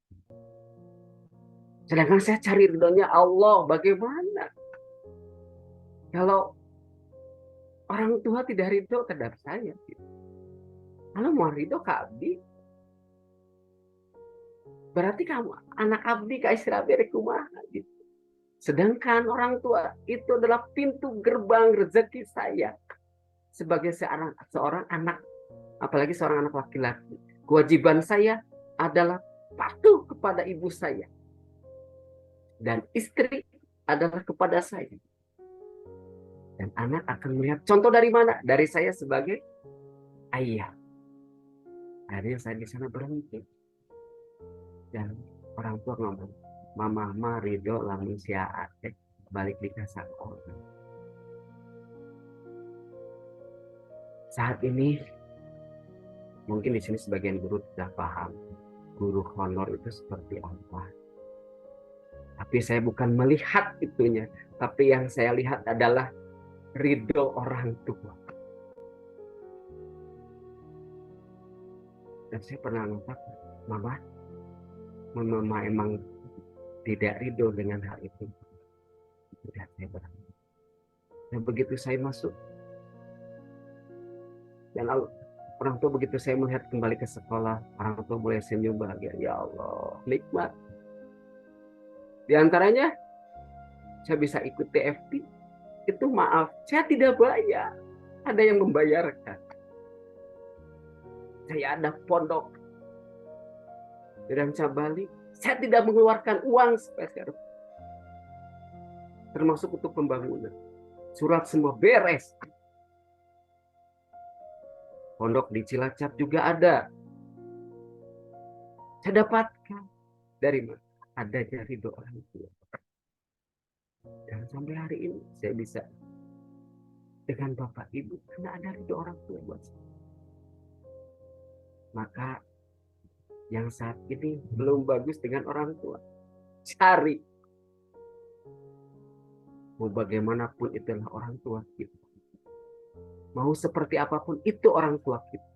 Sedangkan saya cari ridhonya Allah. Bagaimana? Kalau orang tua tidak ridho terhadap saya. Kalau mau ridho ke abdi, berarti kamu anak abdi ke istirahat kumaha gitu. Sedangkan orang tua itu adalah pintu gerbang rezeki saya sebagai seorang anak, apalagi seorang anak laki-laki. Kewajiban saya adalah patuh kepada ibu saya. Dan istri adalah kepada saya. Dan anak akan melihat contoh dari mana? Dari saya sebagai ayah. Akhirnya saya di sana berhenti. Dan orang tua ngomong, mama ridho lamun siaat balik di kasar orang. Saat ini mungkin di sini sebagian guru sudah paham guru honor itu seperti apa. Tapi saya bukan melihat itunya, tapi yang saya lihat adalah ridho orang tua. Dan saya pernah mengatakan, mama, mama emang tidak ridho dengan hal itu, sudah saya berhenti. Dan begitu saya masuk, dan orang tua begitu saya melihat kembali ke sekolah, orang tua boleh senyum bahagia. Ya Allah, nikmat. Di antaranya, saya bisa ikut TFT. Itu maaf, saya tidak bayar. Ada yang membayarkan. Saya ada pondok di Ranca Bali. Saya tidak mengeluarkan uang spesial. Termasuk untuk pembangunan. Surat semua beres. Pondok di Cilacap juga ada. Saya dapatkan. Dari mana? Ada dari doa orang tua. Dan sampai hari ini saya bisa dengan bapak ibu karena ada ridho orang tua buat saya. Maka yang saat ini belum bagus dengan orang tua, cari. Mau bagaimanapun itulah orang tua kita. Mau seperti apapun itu orang tua kita.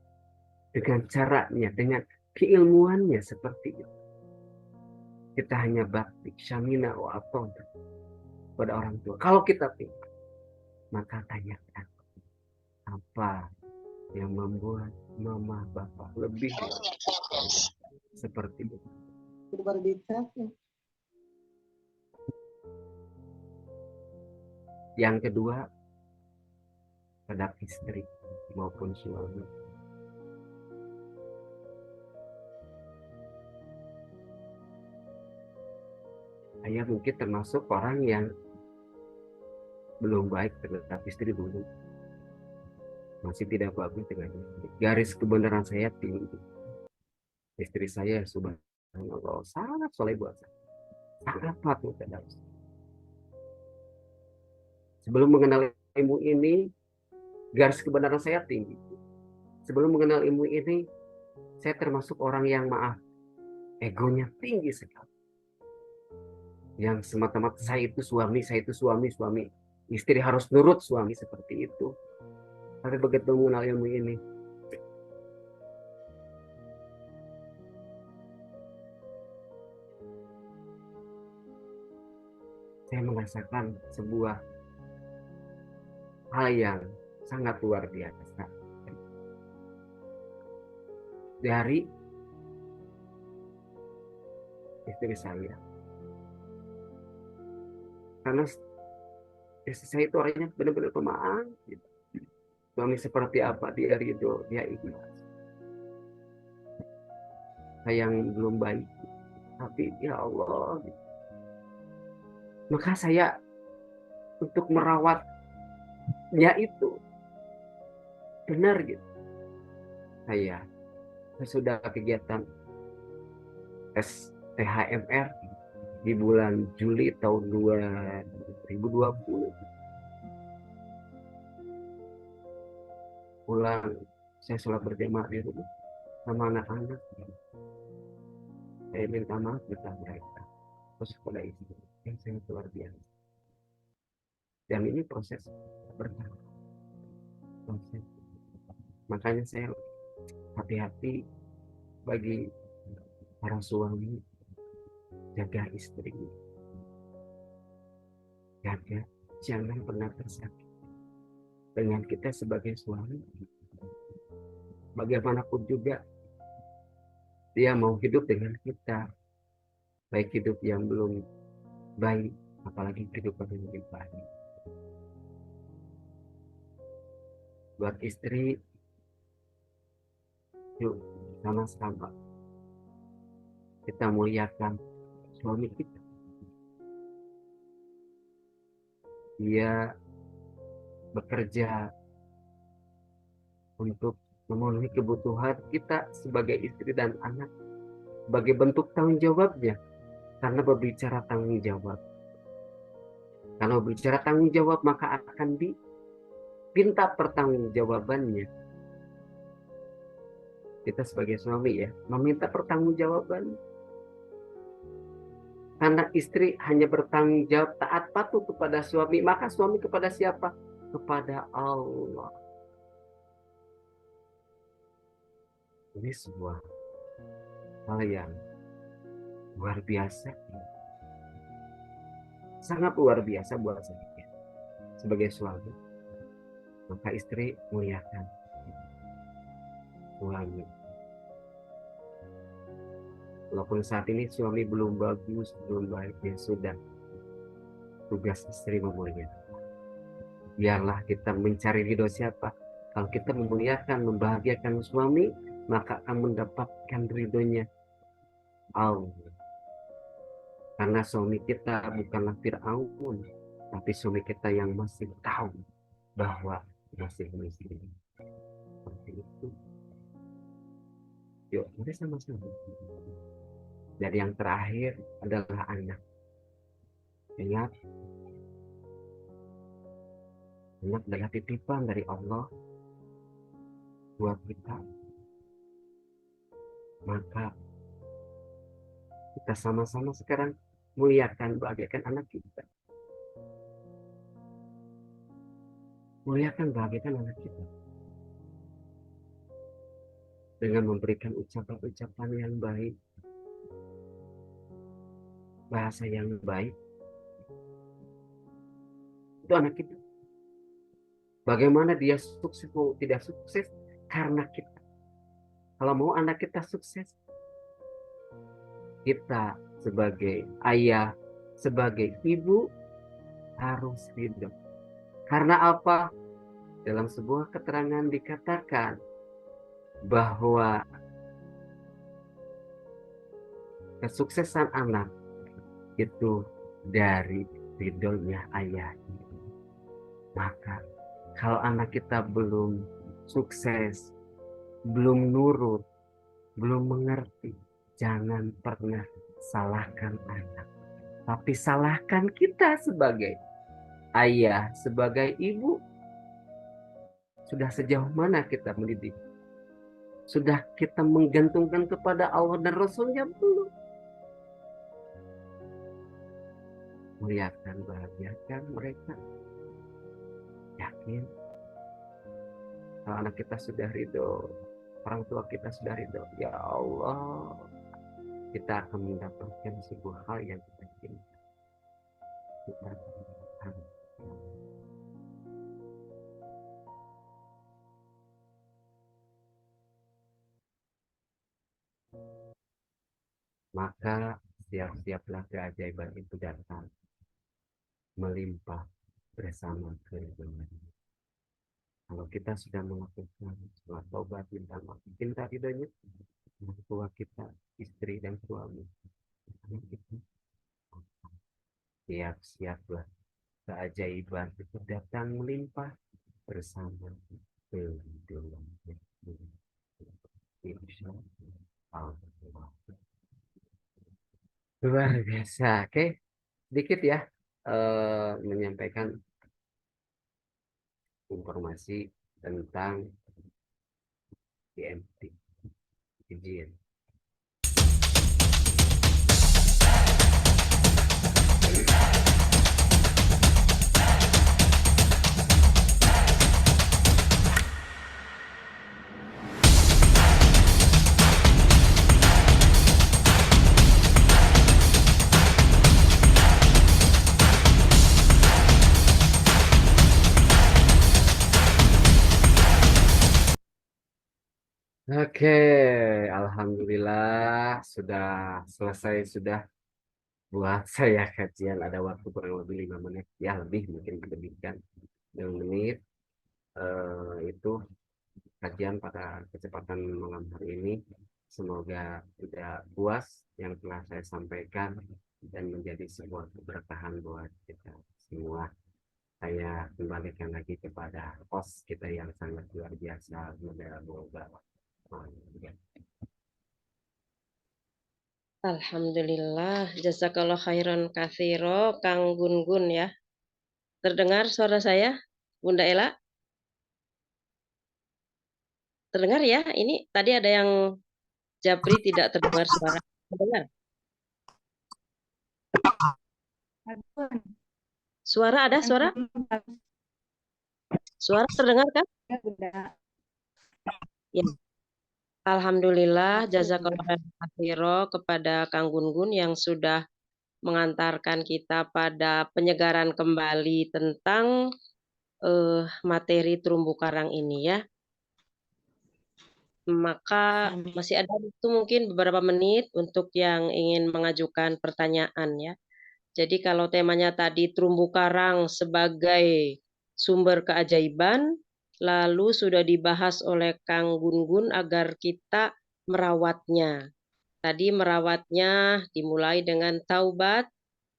Dengan caranya, dengan keilmuannya seperti itu. Kita hanya bakti, syamina wa aton pada orang tua. Kalau kita pintar, maka tanyakan apa yang membuat mama bapak lebih seperti itu. Yang kedua, pada istri maupun suami. Saya mungkin termasuk orang yang belum baik terhadap istri dulu. Masih tidak bagus dengan istri. Garis kebenaran saya tinggi. Istri saya subhanallah sangat soleh buat saya. Sangat patuh terhadap saya. Sebelum mengenal ilmu ini, garis kebenaran saya tinggi. Sebelum mengenal ilmu ini, saya termasuk orang yang maaf, egonya tinggi sekali. Yang semata-mata saya itu suami, suami. Istri harus nurut suami seperti itu. Tapi begitu mengenal ilmu ini, saya merasakan sebuah hal yang sangat luar biasa. Dari istri saya. Karena istri saya itu orangnya benar-benar pemaaf. Gitu. Suami seperti apa, dia ridho, dia ikhlas. Saya yang belum baik, tapi ya Allah. Gitu. Maka saya untuk merawatnya itu benar gitu. Saya sudah kegiatan STHMR di bulan Juli tahun 2020. Pulang, saya sholat berjamaah di rumah sama anak-anak. Saya minta maaf kepada mereka. Terus kepada istri yang sangat luar biasa. Dan ini proses bertahap. Proses. Makanya saya hati-hati bagi para suami, jaga istri. Jaga, jangan pernah tersakiti. Dengan kita sebagai suami, bagaimanapun juga dia mau hidup dengan kita, baik hidup yang belum baik, apalagi kehidupan yang lebih baik. Buat istri, yuk sama-sama kita muliakan suami kita. Dia bekerja untuk memenuhi kebutuhan kita sebagai istri dan anak sebagai bentuk tanggung jawabnya. Karena berbicara tanggung jawab, kalau berbicara tanggung jawab maka akan diminta pertanggungjawabannya. Kita sebagai suami ya meminta pertanggungjawaban. Karena istri hanya bertanggung jawab taat patuh kepada suami, maka suami kepada siapa? Kepada Allah. Ini sebuah hal yang luar biasa, sangat luar biasa buat saya sebagai suami. Maka istri muliakan suami. Walaupun saat ini suami belum bagus, belum baik, ya sudah, tugas istri memuliakan. Biarlah kita mencari ridho siapa. Kalau kita memuliakan, membahagiakan suami, maka akan mendapatkan ridhonya Allah. Karena suami kita bukanlah Fir'aun, tapi suami kita yang masih tahu bahwa masih miskin. Seperti itu. Yuk, mari sama-sama. Dan yang terakhir adalah anak. Ingat, anak adalah titipan dari Allah buat kita. Maka kita sama-sama sekarang muliakan, bahagiakan anak kita. Muliakan, bahagiakan anak kita. Dengan memberikan ucapan-ucapan yang baik, bahasa yang baik. Itu anak kita. Bagaimana dia sukses mau tidak sukses? Karena kita. Kalau mau anak kita sukses, kita sebagai ayah, sebagai ibu harus ridho. Karena apa? Dalam sebuah keterangan dikatakan bahwa kesuksesan anak itu dari ridhonya ayah. Maka kalau anak kita belum sukses, belum nurut, belum mengerti, jangan pernah salahkan anak. Tapi salahkan kita sebagai ayah, sebagai ibu. Sudah sejauh mana kita mendidik? Sudah kita menggantungkan kepada Allah dan Rasulnya belum? Muliakan, bahagiakan mereka. Yakin kalau anak kita sudah ridho, orang tua kita sudah ridho, ya Allah, kita akan mendapatkan sebuah hal yang kita inginkan. Kita akan maka siap-siaplah keajaiban itu datang melimpah bersama keriduan. Kalau kita sudah melakukan sholat taubat minta maaf, cinta ridhonya, orang tua kita, istri dan suami, anak kita, siap-siaplah keajaiban itu datang melimpah bersama keriduan. Insya Allah. Luar biasa. Oke, sedikit ya menyampaikan informasi tentang IMT, izin. Oke, alhamdulillah sudah selesai sudah buat saya kajian. Ada waktu kurang lebih 5 menit, ya lebih mungkin lebihkan 5 menit. Itu kajian pada kesempatan malam hari ini. Semoga tidak puas yang telah saya sampaikan dan menjadi sebuah keberkahan buat kita semua. Saya kembalikan lagi kepada host kita yang sangat luar biasa, Moga Alhamdulillah, jazakallah khairan katsiro, Kang Gun ya. Terdengar suara saya, Bunda Ela? Terdengar ya? Ini tadi ada yang Japri tidak terdengar suara. Terdengar? Suara ada suara? Suara terdengar kan? Ya. Alhamdulillah, Alhamdulillah. jazakallah khairan kepada Kang Gun-Gun yang sudah mengantarkan kita pada penyegaran kembali tentang materi terumbu karang ini ya. Maka Amin. masih ada waktu mungkin beberapa menit untuk yang ingin mengajukan pertanyaan ya. Jadi kalau temanya tadi terumbu karang sebagai sumber keajaiban, lalu sudah dibahas oleh Kang Gun-Gun agar kita merawatnya. Tadi merawatnya dimulai dengan taubat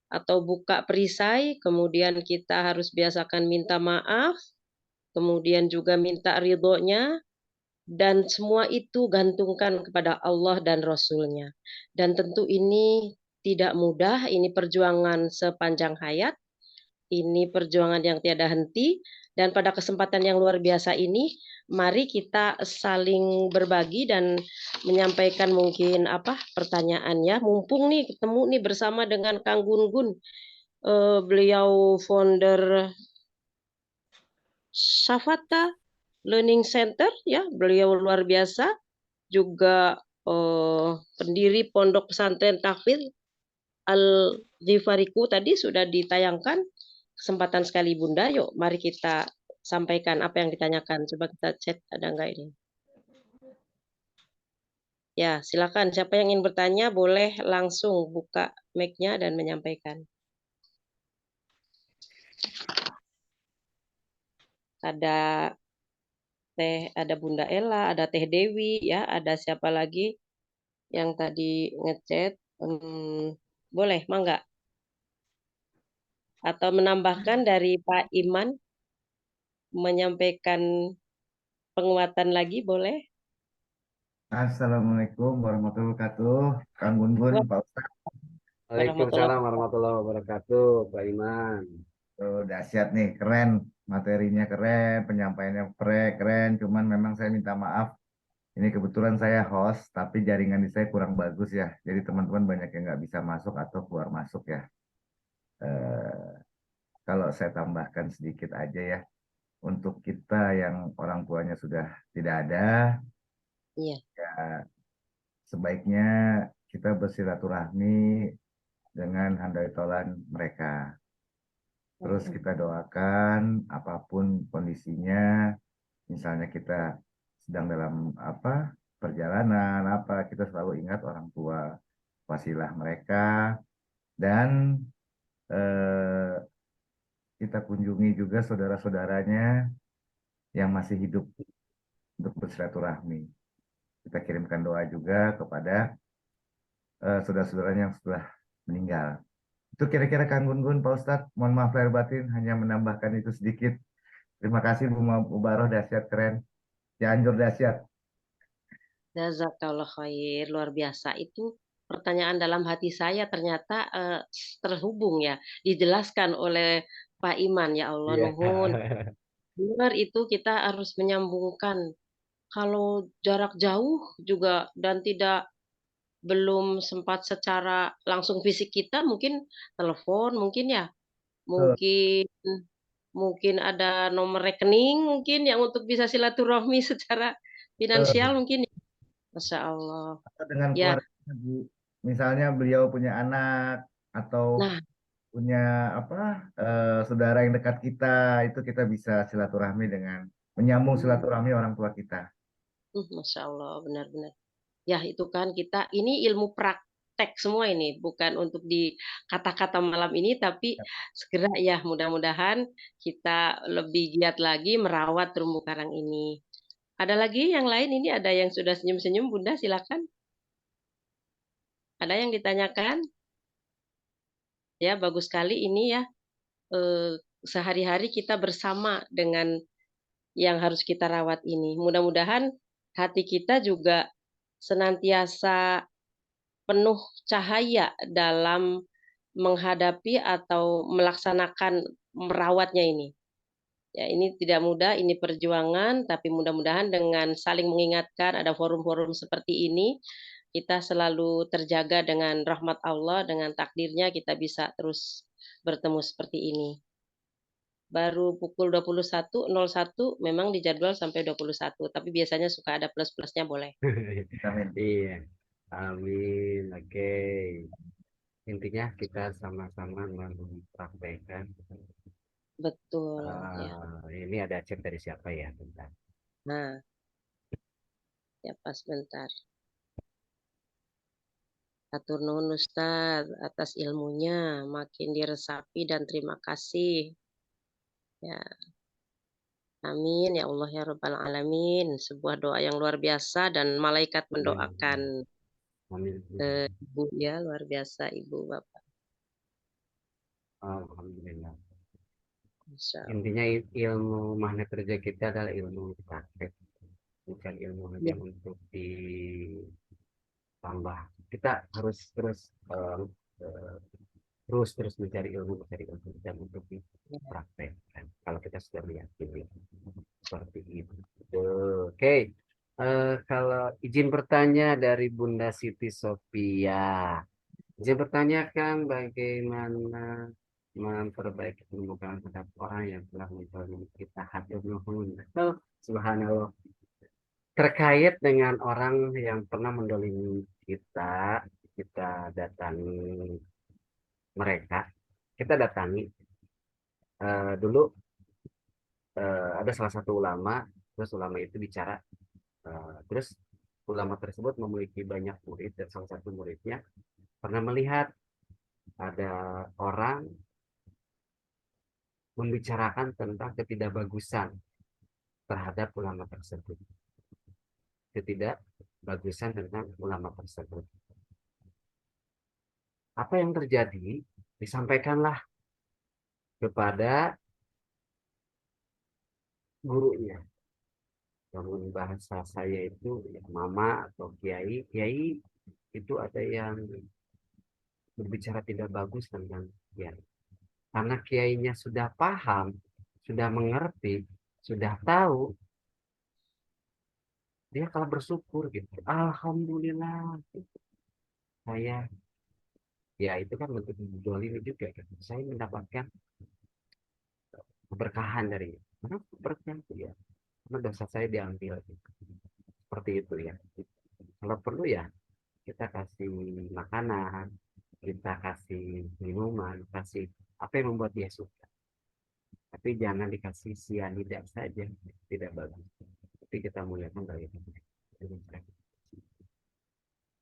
atau buka perisai, kemudian kita harus biasakan minta maaf, kemudian juga minta ridhonya, dan semua itu gantungkan kepada Allah dan Rasul-Nya. Dan tentu ini tidak mudah, ini perjuangan sepanjang hayat, ini perjuangan yang tiada henti, dan pada kesempatan yang luar biasa ini, mari kita saling berbagi dan menyampaikan mungkin pertanyaannya. Mumpung nih ketemu nih bersama dengan Kang Gun-Gun, beliau founder Safata Learning Center ya, beliau luar biasa, juga pendiri Pondok Pesantren Tahfidz Al-Ghifariku tadi sudah ditayangkan. Kesempatan sekali Bunda, yuk mari kita sampaikan apa yang ditanyakan. Coba kita chat ada enggak ini. Ya, silakan siapa yang ingin bertanya boleh langsung buka mic-nya dan menyampaikan. Ada ada Bunda Ella, ada Teh Dewi ya, ada siapa lagi yang tadi ngechat. Boleh, mangga. Atau menambahkan dari Pak Iman menyampaikan penguatan lagi boleh? Assalamualaikum warahmatullahi wabarakatuh. Kang Gun-Gun, Pak Ustadz. Waalaikumsalam warahmatullahi wabarakatuh, Pak Iman. Tuh, dahsyat nih, keren. Materinya keren, penyampaiannya keren. Cuman memang saya minta maaf. Ini kebetulan saya host, tapi jaringan di saya kurang bagus ya. Jadi teman-teman banyak yang nggak bisa masuk atau keluar masuk ya. Eh, Kalau saya tambahkan sedikit aja ya. Untuk kita yang orang tuanya sudah tidak ada, Iya. ya sebaiknya kita bersilaturahmi dengan handai tolan mereka. Terus kita doakan apapun kondisinya, misalnya kita sedang dalam perjalanan kita selalu ingat orang tua, wasilah mereka, dan eh, kita kunjungi juga saudara-saudaranya yang masih hidup untuk bersilaturahmi. Kita kirimkan doa juga kepada saudara-saudaranya yang sudah meninggal. Itu kira-kira Kang Gun-Gun, Pak Ustadz. Mohon maaf lahir batin, hanya menambahkan itu sedikit. Terima kasih Bu Mubaroh, dahsyat keren. Cianjur dahsyat. Jazakallah khair, luar biasa. Itu pertanyaan dalam hati saya ternyata terhubung ya, dijelaskan oleh Pak Iman ya Allah Iya. nuhun. Benar itu kita harus menyambungkan. Kalau jarak jauh juga dan tidak belum sempat secara langsung fisik kita mungkin telepon mungkin ya, Betul. mungkin mungkin ada nomor rekening mungkin yang untuk bisa silaturahmi secara Betul. finansial mungkin ya. Masya Allah. Atau dengan Ya, keluarga, Bu. Misalnya beliau punya anak atau nah, punya saudara yang dekat kita, itu kita bisa silaturahmi dengan menyambung silaturahmi orang tua kita. Masya Allah, benar-benar. Ya, itu kan kita, ini ilmu praktek semua ini, bukan untuk di kata-kata malam ini, tapi segera ya, mudah-mudahan kita lebih giat lagi merawat terumbu karang ini. Ada lagi yang lain ini, ada yang sudah senyum-senyum, Bunda, silakan. Ada yang ditanyakan? Ya, bagus sekali ini ya. Sehari-hari kita bersama dengan yang harus kita rawat ini. Mudah-mudahan hati kita juga senantiasa penuh cahaya dalam menghadapi atau melaksanakan merawatnya ini. Ya, ini tidak mudah, ini perjuangan, tapi mudah-mudahan dengan saling mengingatkan, ada forum-forum seperti ini, kita selalu terjaga dengan rahmat Allah, dengan takdirnya kita bisa terus bertemu seperti ini. baru pukul 21.01 memang dijadwal sampai 21, tapi biasanya suka ada plus-plusnya boleh. Amin. Iya, amin. Oke, intinya kita sama-sama mempraktekkan. Betul, ya. Ini ada chat dari siapa ya? Bentar. Nah, ya pas bentar. Atur nuhun Ustaz atas ilmunya, makin diresapi dan terima kasih. Ya, amin ya Allah ya Rabbal Alamin. Sebuah doa yang luar biasa dan malaikat mendoakan Amin. Ibu ya, luar biasa Ibu Bapak. Alhamdulillah. Masya Allah. Intinya ilmu magnet kerja kita adalah ilmu praktek, bukan ilmu hanya Ya, untuk ditambah. Kita harus eh, terus mencari ilmu dan untuk ya. dipraktekkan. Kalau kita sudah meyakini seperti itu. Oke. Kalau izin bertanya dari Bunda Siti Sophia, izin bertanyakan bagaimana memperbaiki permukaan terhadap orang yang telah menzalimi kita, hatur nuhun. Subhanallah. Terkait dengan orang yang pernah mendolimi kita, kita datangi mereka, kita datangi dulu ada salah satu ulama, terus ulama itu bicara, terus ulama tersebut memiliki banyak murid dan salah satu muridnya pernah melihat ada orang membicarakan tentang ketidakbagusan terhadap ulama tersebut, ketidakbagusan tentang ulama tersebut. Apa yang terjadi? Disampaikanlah kepada gurunya. Namun bahasa saya itu ya, mama atau kiai, kiai itu ada yang berbicara tidak bagus tentang kiai. Karena kiainya sudah paham, sudah mengerti, sudah tahu, dia kalau bersyukur gitu. Alhamdulillah, saya ya itu kan bentuk ini juga kan. Saya mendapatkan keberkahan dari mana berkah ya. Karena dosa saya diambil gitu. Seperti itu ya. Kalau perlu ya kita kasih makanan, kita kasih minuman, kasih apa yang membuat dia suka. Tapi jangan dikasih sianida saja, tidak bagus. Tapi kita muliakan dari itu.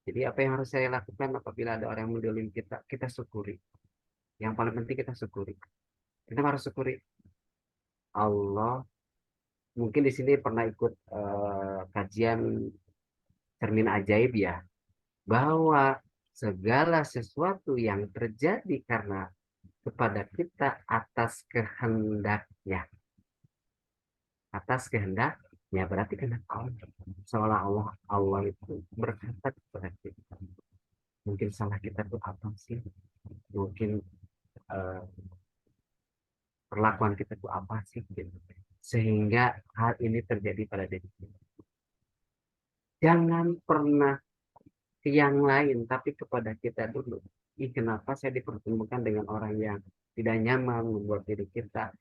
Jadi apa yang harus saya lakukan apabila ada orang yang mendolim kita, kita syukuri. Yang paling penting kita syukuri. Kita harus syukuri Allah. Mungkin di sini pernah ikut kajian cermin ajaib ya, bahwa segala sesuatu yang terjadi karena kepada kita atas kehendaknya berarti kehendak Allah. Seolah Allah Allah itu berkata kepada kita, mungkin salah kita tuh apa sih, mungkin eh, perlakuan kita tuh apa sih gitu, sehingga hal ini terjadi pada diri kita. Jangan pernah ke yang lain tapi kepada kita dulu. Kenapa saya dipertemukan dengan orang yang tidak nyaman, membuat diri kita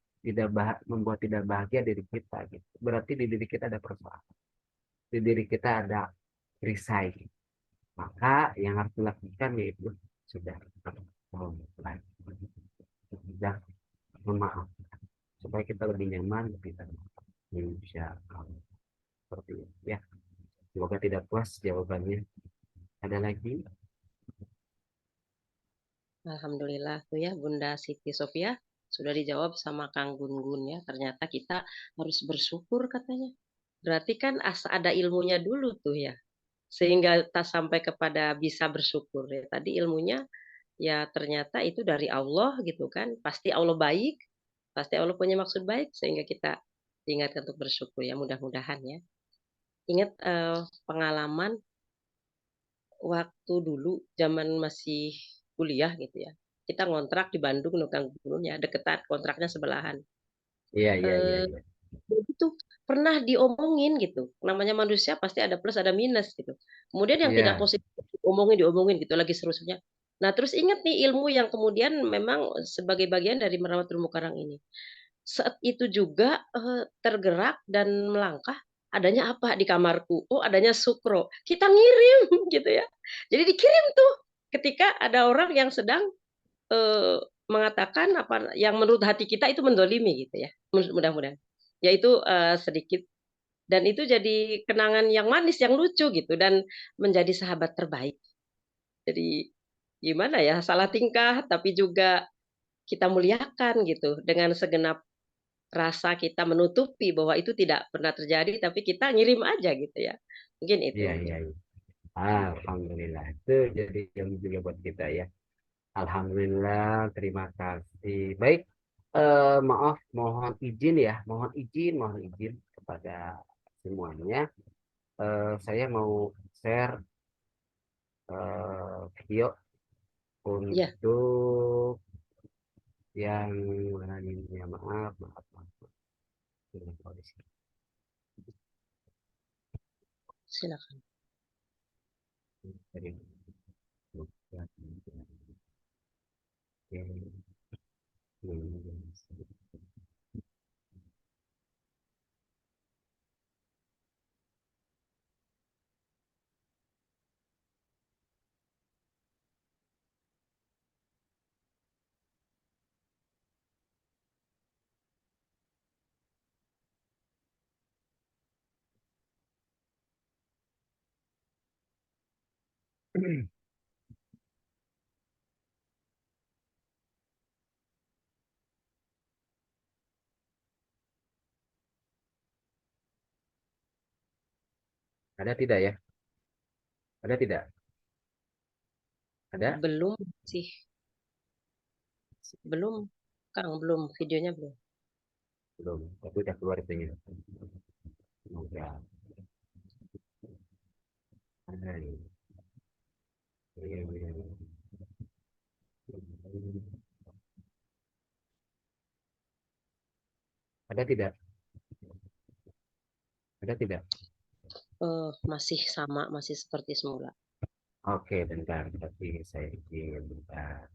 membuat tidak bahagia diri kita gitu. Berarti di diri kita ada persoalan, di diri kita ada perisai. Maka yang harus dilakukan yaitu sudah sudah memaafkan supaya kita lebih nyaman, lebih tenang. Insya Allah seperti itu ya. Semoga tidak puas jawabannya. Ada lagi? Alhamdulillah tuh ya Bunda Siti Sofia sudah dijawab sama Kang Gun-Gun ya. Ternyata kita harus bersyukur katanya. Berarti kan ada ilmunya dulu tuh ya. Sehingga tak sampai kepada bisa bersyukur ya. Tadi ilmunya ya ternyata itu dari Allah gitu kan. Pasti Allah baik, pasti Allah punya maksud baik sehingga kita diingatkan untuk bersyukur ya mudah-mudahan ya. Ingat pengalaman waktu dulu zaman masih kuliah gitu ya. Kita ngontrak di Bandung Nukang Gunung ya, deketan kontraknya sebelahan. Iya, iya, iya, Eh iya. itu pernah diomongin gitu. Namanya manusia pasti ada plus ada minus gitu. Kemudian yang tidak Iya, positif diomongin gitu lagi seru-serunya. Nah, terus ingat nih ilmu yang kemudian memang sebagai bagian dari merawat terumbu karang ini. saat itu juga tergerak dan melangkah, adanya apa di kamarku? Oh, adanya sukro. Kita ngirim gitu ya. Jadi dikirim tuh ketika ada orang yang sedang mengatakan apa yang menurut hati kita itu mendolimi gitu ya. Mudah-mudahan. Yaitu sedikit dan itu jadi kenangan yang manis, yang lucu gitu dan menjadi sahabat terbaik. Jadi gimana ya, salah tingkah tapi juga kita muliakan gitu dengan segenap rasa kita menutupi bahwa itu tidak pernah terjadi tapi kita ngirim aja gitu ya. Mungkin itu Iya, iya, mungkin. iya. Alhamdulillah. Itu jadi yang juga buat kita ya. Alhamdulillah, terima kasih. Baik, maaf, mohon izin kepada semuanya. Saya mau share video Ya, untuk yang lainnya. Maaf, maaf, maaf. Ini kondisi. silakan. Dari- Ada tidak ya? Ada tidak? Ada? Belum sih, belum. Kang, belum videonya belum. Belum. Tapi udah keluar itunya. Semoga. Ada ini. Iya, iya, iya. Ada tidak? Ada tidak? Masih sama, masih seperti semula. Oke, bentar. Tapi saya izin bentar.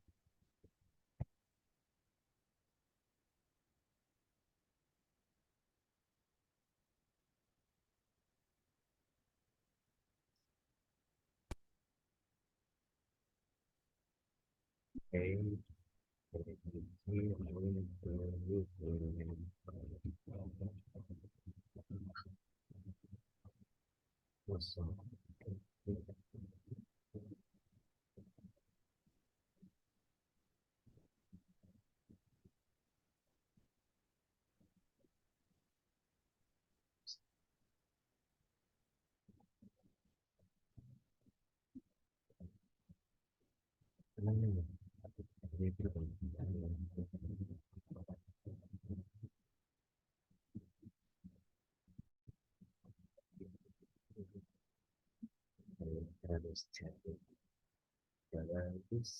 Oke. Terus jadi bagus.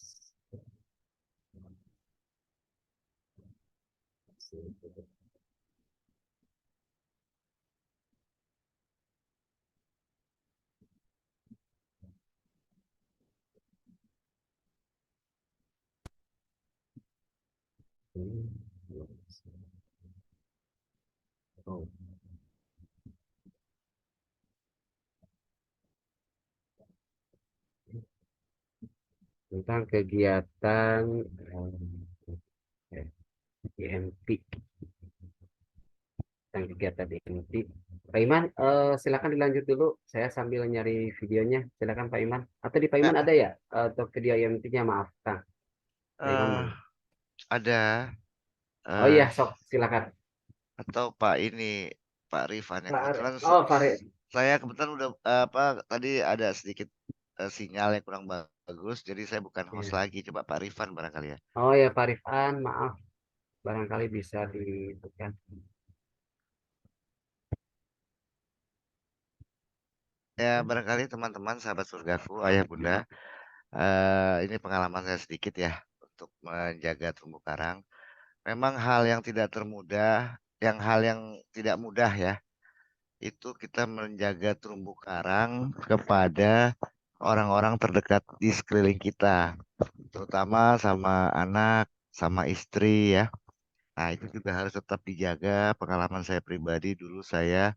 Oh, tentang kegiatan IMT, tentang kegiatan IMT. Pak Iman, silakan dilanjut dulu. Saya sambil nyari videonya. Silakan Pak Iman. Atau di Pak Ya, Iman ada ya untuk video IMT-nya? Maaf, Kang. Pak Iman eh, mana? ada Oh iya, eh, sok silakan. atau Pak ini Pak Rifan ya Pak Ari. kebetulan Oh, Farid. saya kebetulan udah apa tadi ada sedikit sinyal yang kurang bagus jadi saya bukan host Iya. lagi coba Pak Rifan barangkali ya. Oh ya, Pak Rifan, maaf. Barangkali bisa ditekan. Ya barangkali teman-teman sahabat surgaku ayah bunda ini pengalaman saya sedikit ya untuk menjaga terumbu karang. Memang hal yang tidak termudah, hal yang tidak mudah ya itu kita menjaga terumbu karang kepada orang-orang terdekat di sekeliling kita, terutama sama anak, sama istri ya. Nah, itu juga harus tetap dijaga. Pengalaman saya pribadi dulu saya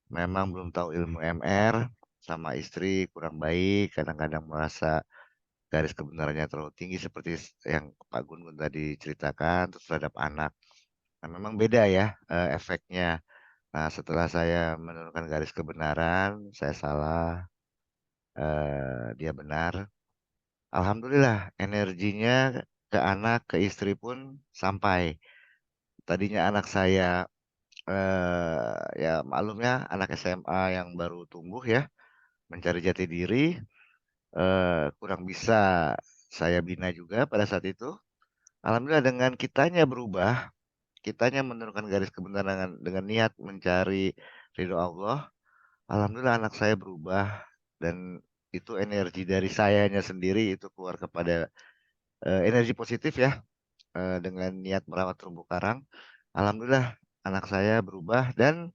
memang belum tahu ilmu MR, sama istri kurang baik, kadang-kadang merasa garis kebenarannya terlalu tinggi seperti yang Pak Gun tadi ceritakan, terus terhadap anak. Nah, memang beda ya efeknya. Nah, setelah saya menurunkan garis kebenaran, saya salah, dia benar. Alhamdulillah energinya ke anak, ke istri pun sampai. Tadinya anak saya ya maklumnya anak SMA yang baru tumbuh ya, mencari jati diri, kurang bisa saya bina juga pada saat itu. Alhamdulillah dengan kitanya berubah, kitanya menurunkan garis kebenaran dengan niat mencari ridho Allah, alhamdulillah anak saya berubah dan itu energi dari sayanya sendiri itu keluar kepada energi positif ya, dengan niat merawat terumbu karang. Alhamdulillah anak saya berubah dan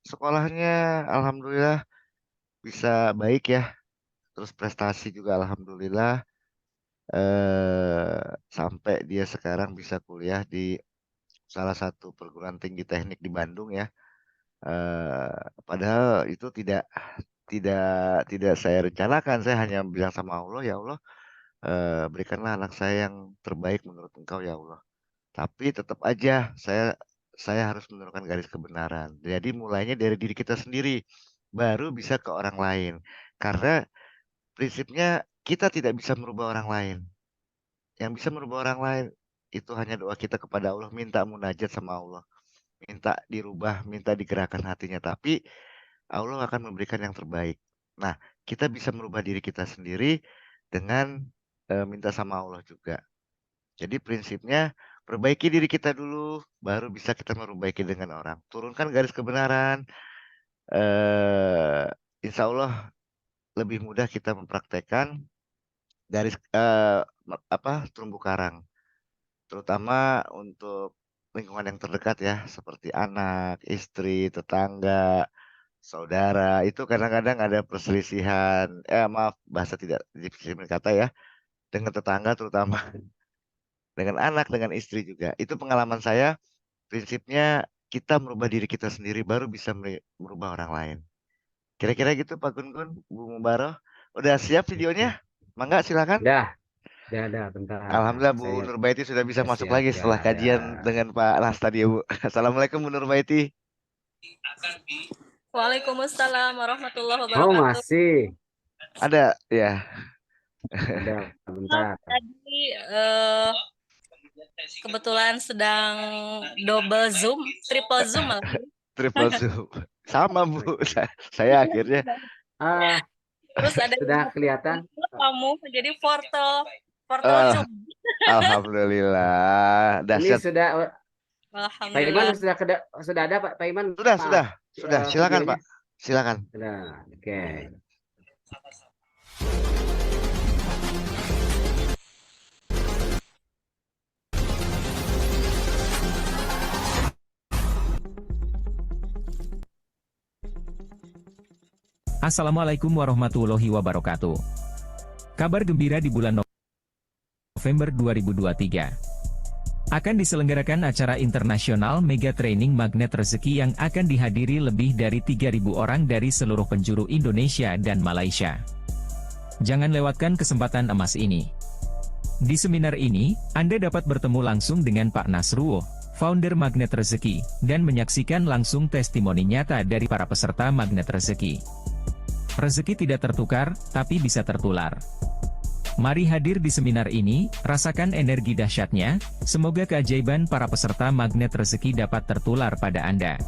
sekolahnya alhamdulillah bisa baik ya, terus prestasi juga alhamdulillah, sampai dia sekarang bisa kuliah di salah satu perguruan tinggi teknik di Bandung ya. Padahal itu tidak saya rencanakan, saya hanya bilang sama Allah, "Ya Allah, berikanlah anak saya yang terbaik menurut Engkau ya Allah." Tapi tetap aja saya harus menurunkan garis kebenaran. Jadi mulainya dari diri kita sendiri, baru bisa ke orang lain. Karena prinsipnya kita tidak bisa merubah orang lain. Yang bisa merubah orang lain itu hanya doa kita kepada Allah, minta munajat sama Allah, minta dirubah, minta digerakkan hatinya. Tapi Allah akan memberikan yang terbaik. Nah, kita bisa merubah diri kita sendiri dengan minta sama Allah juga. Jadi prinsipnya perbaiki diri kita dulu, baru bisa kita memperbaiki dengan orang. Turunkan garis kebenaran, insya Allah lebih mudah kita mempraktekkan garis terumbu karang, terutama untuk lingkungan yang terdekat ya, seperti anak, istri, tetangga, saudara. Itu kadang-kadang ada perselisihan, maaf bahasa tidak dipilih kata ya, dengan tetangga terutama. Dengan anak, dengan istri juga. Itu pengalaman saya, prinsipnya kita merubah diri kita sendiri baru bisa merubah orang lain. Kira-kira gitu Pak Gun-Gun, Bu Mubaroh. Udah siap videonya? Mangga silakan. Dah, bentar. Alhamdulillah Bu Saya Nurbaiti sudah bisa masuk siap, lagi setelah kajian dengan Pak Nas tadi ya Bu. Assalamualaikum Bu Nurbaiti. Waalaikumsalam warahmatullahi Oh, wabarakatuh. masih. Ada ya. Ada, bentar. Tadi kebetulan sedang double zoom, triple zoom malah. Triple zoom. Sama Bu. Saya akhirnya Terus ada sudah kelihatan kamu jadi portal zoom. Alhamdulillah. ini Dahsyat. sudah Pak Iman Alhamdulillah. sudah ada Pak Iman? Sudah. Silakan videonya? Pak. Silakan. Sudah. Oke. Assalamualaikum warahmatullahi wabarakatuh. Kabar gembira di bulan November 2023. Akan diselenggarakan acara internasional Mega Training Magnet Rezeki yang akan dihadiri lebih dari 3.000 orang dari seluruh penjuru Indonesia dan Malaysia. Jangan lewatkan kesempatan emas ini. Di seminar ini, Anda dapat bertemu langsung dengan Pak Nasruo, founder Magnet Rezeki, dan menyaksikan langsung testimoni nyata dari para peserta Magnet Rezeki. Rezeki tidak tertukar, tapi bisa tertular. Mari hadir di seminar ini, rasakan energi dahsyatnya, semoga keajaiban para peserta Magnet Rezeki dapat tertular pada Anda.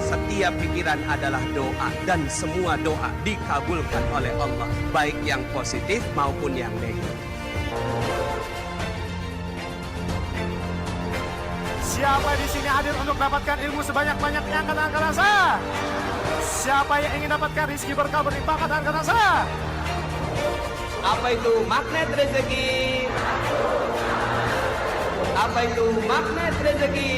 Setiap pikiran adalah doa dan semua doa dikabulkan oleh Allah, baik yang positif maupun yang negatif. Siapa di sini hadir untuk dapatkan ilmu sebanyak-banyaknya? Angkat tangan saya. Siapa yang ingin dapatkan rezeki berkah berlimpah? Angkat tangan saya. Apa itu magnet rezeki? Apa itu magnet rezeki?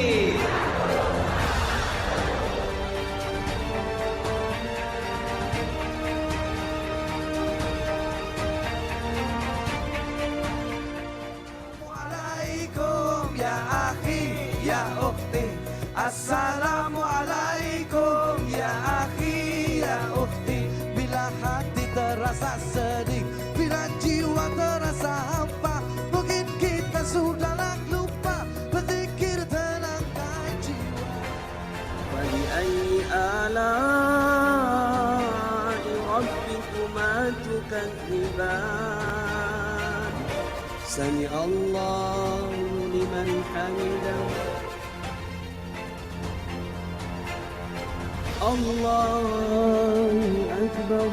Assalamualaikum ya akhi ya ukhti. Assalamualaikum ya akhi ya ukhti. Bila hati terasa sedih, bila jiwa terasa hampa, mungkin kita sudahlah lupa berzikir tenangkan jiwa. Wali ayyi ala'i rabbikuma tukadziban. Sami Allahu liman hamidah. Allahu Akbar.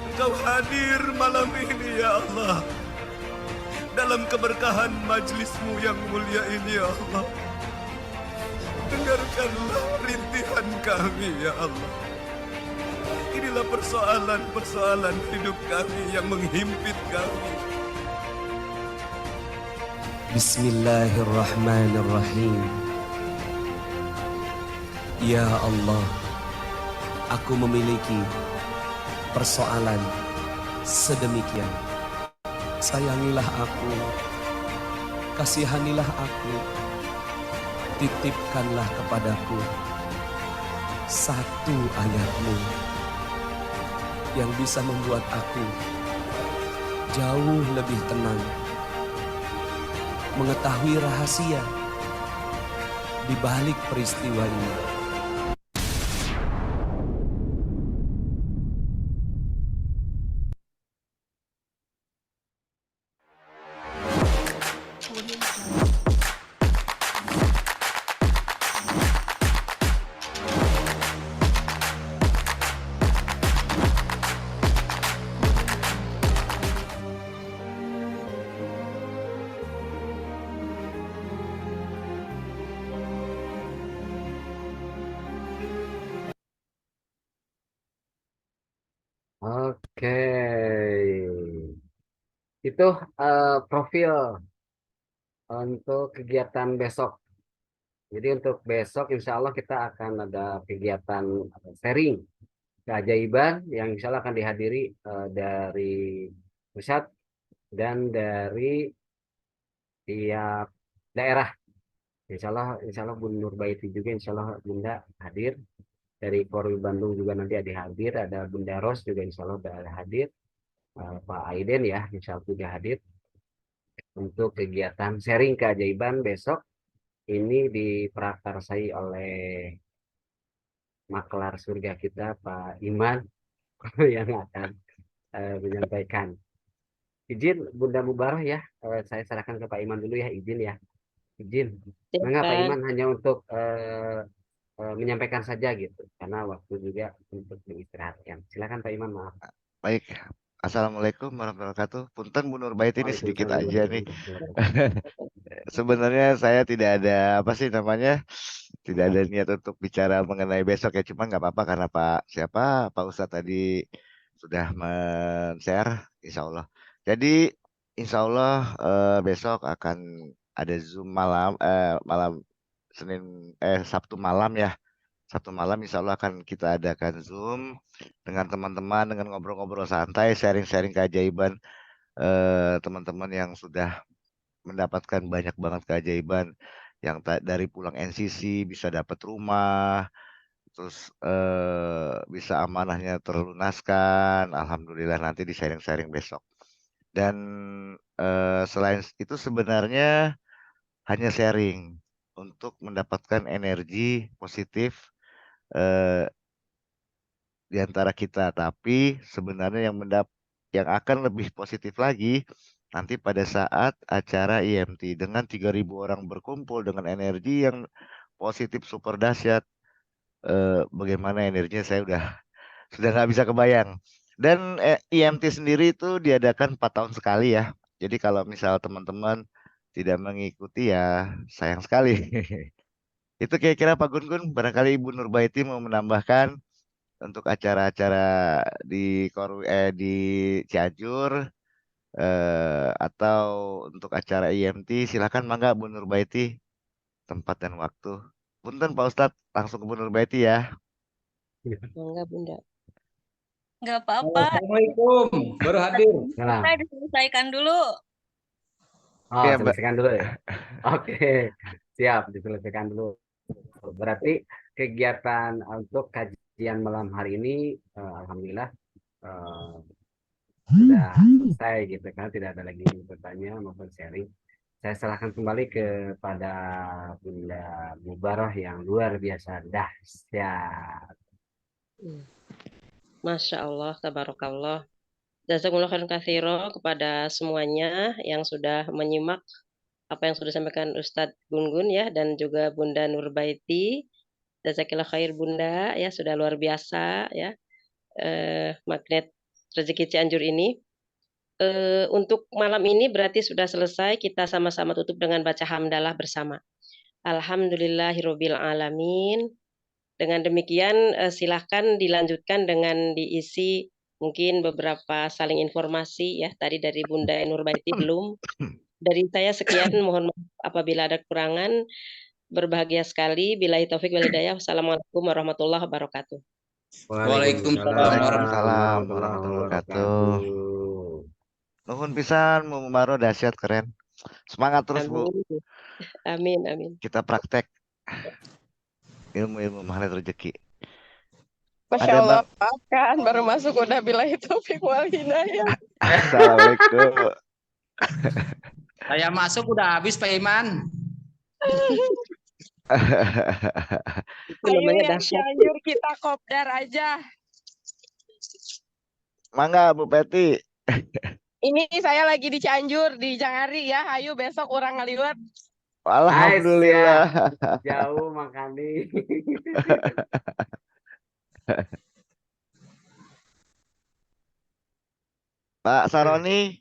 Engkau hadir malam ini ya Allah, dalam keberkahan majlismu yang mulia ini ya Allah. Dengarkanlah rintihan kami ya Allah. Inilah persoalan-persoalan hidup kami yang menghimpit kami. Bismillahirrahmanirrahim. Ya Allah, aku memiliki persoalan sedemikian. Sayangilah aku, kasihanilah aku, titipkanlah kepadaku satu ayat-Mu yang bisa membuat aku jauh lebih tenang, mengetahui rahasia di balik peristiwa ini. Oke, itu profil untuk kegiatan besok. Jadi untuk besok insya Allah kita akan ada kegiatan sharing keajaiban yang insya Allah akan dihadiri dari pusat dan dari tiap daerah. Insya Allah Bu Nurbaiti juga insya Allah Bunda hadir. Dari Korwi Bandung juga nanti ada hadir, ada Bunda Ros juga insya Allah ada hadir, Pak Aiden ya insya Allah juga hadir untuk kegiatan sharing keajaiban besok. Ini diprakarsai oleh maklar surga kita Pak Iman yang akan menyampaikan. Izin Bunda Mubarah ya, saya serahkan ke Pak Iman dulu ya, izin ya. Izin. Mengapa Pak Iman hanya untuk menyampaikan saja gitu, karena waktu juga untuk diistirahatkan. Silakan Pak Iman, maaf. Baik. Assalamualaikum warahmatullahi wabarakatuh. Punten Bu Nurbaiti ini sedikit aja nih. Sebenarnya saya tidak ada tidak ada niat untuk bicara mengenai besok ya, cuma nggak apa-apa karena Pak Ustadz tadi sudah men-share, insya Allah. Jadi insya Allah besok akan ada Zoom Sabtu malam ya. Sabtu malam insya Allah akan kita adakan Zoom dengan teman-teman, dengan ngobrol-ngobrol santai, sharing-sharing keajaiban teman-teman yang sudah mendapatkan banyak banget keajaiban, yang dari pulang NCC bisa dapat rumah, terus bisa amanahnya terlunaskan. Alhamdulillah nanti di sharing-sharing besok. Dan selain itu sebenarnya hanya sharing untuk mendapatkan energi positif di antara kita, tapi sebenarnya yang akan lebih positif lagi nanti pada saat acara IMT dengan 3.000 orang berkumpul dengan energi yang positif super dahsyat. Bagaimana energinya saya sudah nggak bisa kebayang. Dan IMT sendiri itu diadakan 4 tahun sekali ya. Jadi kalau misal teman-teman tidak mengikuti ya sayang sekali. Itu kira-kira Pak Gun-Gun, barangkali Ibu Nurbaiti mau menambahkan untuk acara-acara di Cianjur atau untuk acara IMT, silakan mangga Bu Nurbaiti, tempat dan waktu. Punten Pak Ustadz, langsung ke Bu Nurbaiti ya. Enggak, Bunda. Nggak apa-apa. Assalamualaikum, baru hadir. Salam. Saya diselesaikan dulu. Oh, Iya, Mbak. selesaikan dulu ya. Oke, siap, diselesaikan dulu. Berarti kegiatan untuk kajian malam hari ini, alhamdulillah sudah selesai gitu kan, tidak ada lagi bertanya maupun sharing. Saya serahkan kembali kepada Bunda Mubarah yang luar biasa dahsyat. Masya Allah, tabarakallah. Jazakumullah khairan katsiro kepada semuanya yang sudah menyimak apa yang sudah disampaikan Ustadz Gun-Gun ya, dan juga Bunda Nurbaiti. Jazakillah khair Bunda ya, sudah luar biasa ya, magnet rezeki Cianjur ini. Untuk malam ini berarti sudah selesai, kita sama-sama tutup dengan baca hamdalah bersama. Alhamdulillahirabbil alamin. Dengan demikian silahkan dilanjutkan dengan diisi mungkin beberapa saling informasi ya, tadi dari Bunda Nurbaiti belum. Dari saya sekian, mohon maaf apabila ada kekurangan. Berbahagia sekali. Billahi taufik wal hidayah. Wassalamualaikum warahmatullahi wabarakatuh. Waalaikumsalam Waalaikumsalam warahmatullahi wabarakatuh. Nuhun pisan, Bu Mumaro dahsyat keren. Semangat terus, Bu. Amin, amin. Kita praktek ilmu-ilmu magnet rezeki. Masya Ada Allah, Bang. maafkan baru masuk udah billahi taufik wal hidayah. Assalamualaikum. Saya masuk udah habis Pak Iman. Itu Ayo namanya yang dahsyat. Cianjur kita kopdar aja. Mangga Bu Peti. Ini saya lagi di Cianjur, di Jangari ya. Ayo besok orang ngaliwat. Alhamdulillah. Jauh makani. Pak Saroni,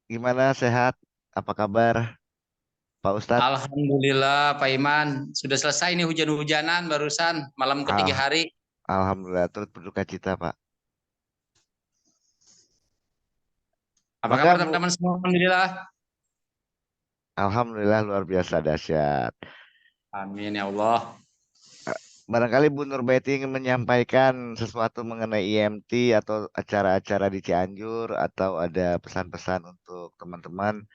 gimana, sehat? Apa kabar Pak Ustadz? Alhamdulillah Pak Iman, sudah selesai nih hujan-hujanan barusan malam ketiga hari. Alhamdulillah, turut berduka cita Pak. Apa kabar teman-teman semua? Alhamdulillah. Alhamdulillah luar biasa dahsyat. Amin ya Allah. Barangkali Bu Nurbaiti ingin menyampaikan sesuatu mengenai IMT atau acara-acara di Cianjur, atau ada pesan-pesan untuk teman-teman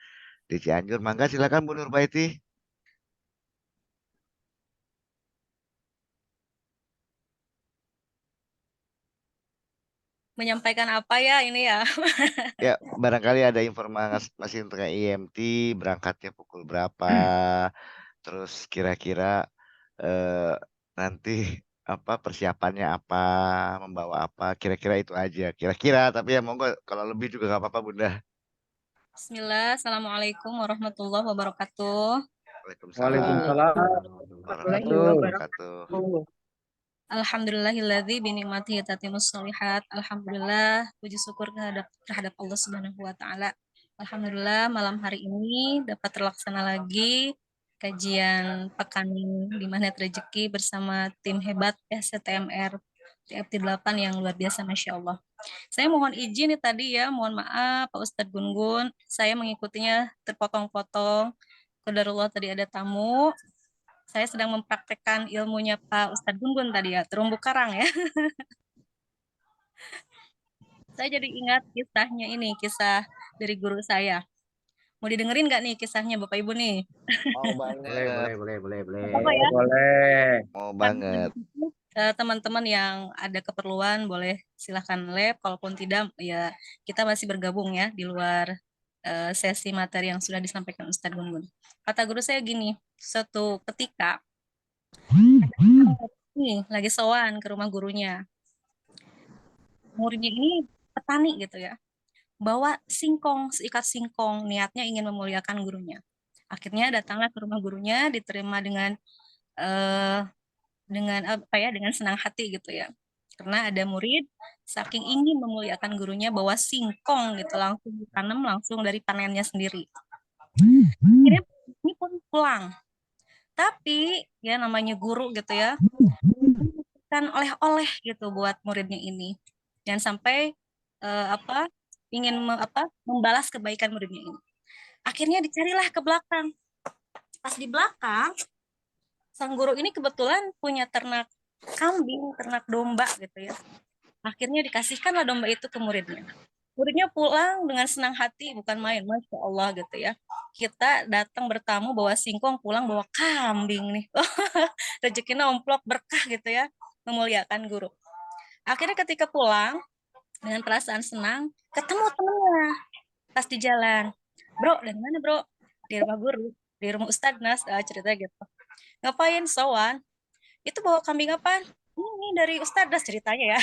di Cianjur. Mangga silakan Bu Nurbaiti. Menyampaikan apa ya ini ya? Ya, barangkali ada informasi tentang IMT, berangkatnya pukul berapa, terus kira-kira nanti apa persiapannya apa, membawa apa, kira-kira itu aja. Kira-kira, tapi ya monggo kalau lebih juga nggak apa-apa Bunda. Bismillah, Assalamualaikum warahmatullahi wabarakatuh. Waalaikumsalam warahmatullahi wabarakatuh. Alhamdulillahilladzi binikmatihi tatimmus sholihat. Alhamdulillah, puji syukur terhadap Allah Subhanahu wa taala. Alhamdulillah malam hari ini dapat terlaksana lagi kajian pekan di Magnet Rezeki bersama tim hebat STMR TFT 8 yang luar biasa, Masya Allah. Saya mohon izin nih tadi ya, mohon maaf Pak Ustadz Gun-Gun, saya mengikutinya terpotong-potong. Qadarullah tadi ada tamu. Saya sedang mempraktekkan ilmunya Pak Ustadz Gun-Gun tadi ya, terumbu karang ya. Saya jadi ingat kisahnya ini, kisah dari guru saya. Mau didengerin nggak nih kisahnya Bapak Ibu nih? Mau banget. Boleh. Apa ya? Boleh. Mau banget. Teman-teman yang ada keperluan boleh silahkan lab, kalaupun tidak ya kita masih bergabung ya di luar sesi materi yang sudah disampaikan Ustadz Gun-Gun. Kata guru saya gini, suatu ketika nih lagi sowan ke rumah gurunya. Muridnya ini petani gitu ya. Bawa singkong, seikat singkong, niatnya ingin memuliakan gurunya. Akhirnya datanglah ke rumah gurunya, diterima dengan apa ya, dengan senang hati gitu ya. Karena ada murid saking ingin memuliakan gurunya bawa singkong gitu langsung ditanam langsung dari panennya sendiri. Akhirnya ini pun pulang. Tapi ya namanya guru gitu ya, kan oleh-oleh gitu buat muridnya ini. Jangan sampai ingin membalas kebaikan muridnya ini. Akhirnya dicarilah ke belakang. Pas di belakang, sang guru ini kebetulan punya ternak kambing, ternak domba gitu ya. Akhirnya dikasihkanlah domba itu ke muridnya. Muridnya pulang dengan senang hati, bukan main, Masya Allah gitu ya. Kita datang bertamu bawa singkong, pulang bawa kambing nih. Rezekinya omplok berkah gitu ya, memuliakan guru. Akhirnya ketika pulang, dengan perasaan senang, ketemu temennya pas di jalan. Bro, dari mana bro? Di rumah guru, di rumah Ustadz Nas, ceritanya gitu. Ngapain, Sowan? Itu bawa kambing apa? Ini dari Ustadz Das ceritanya ya.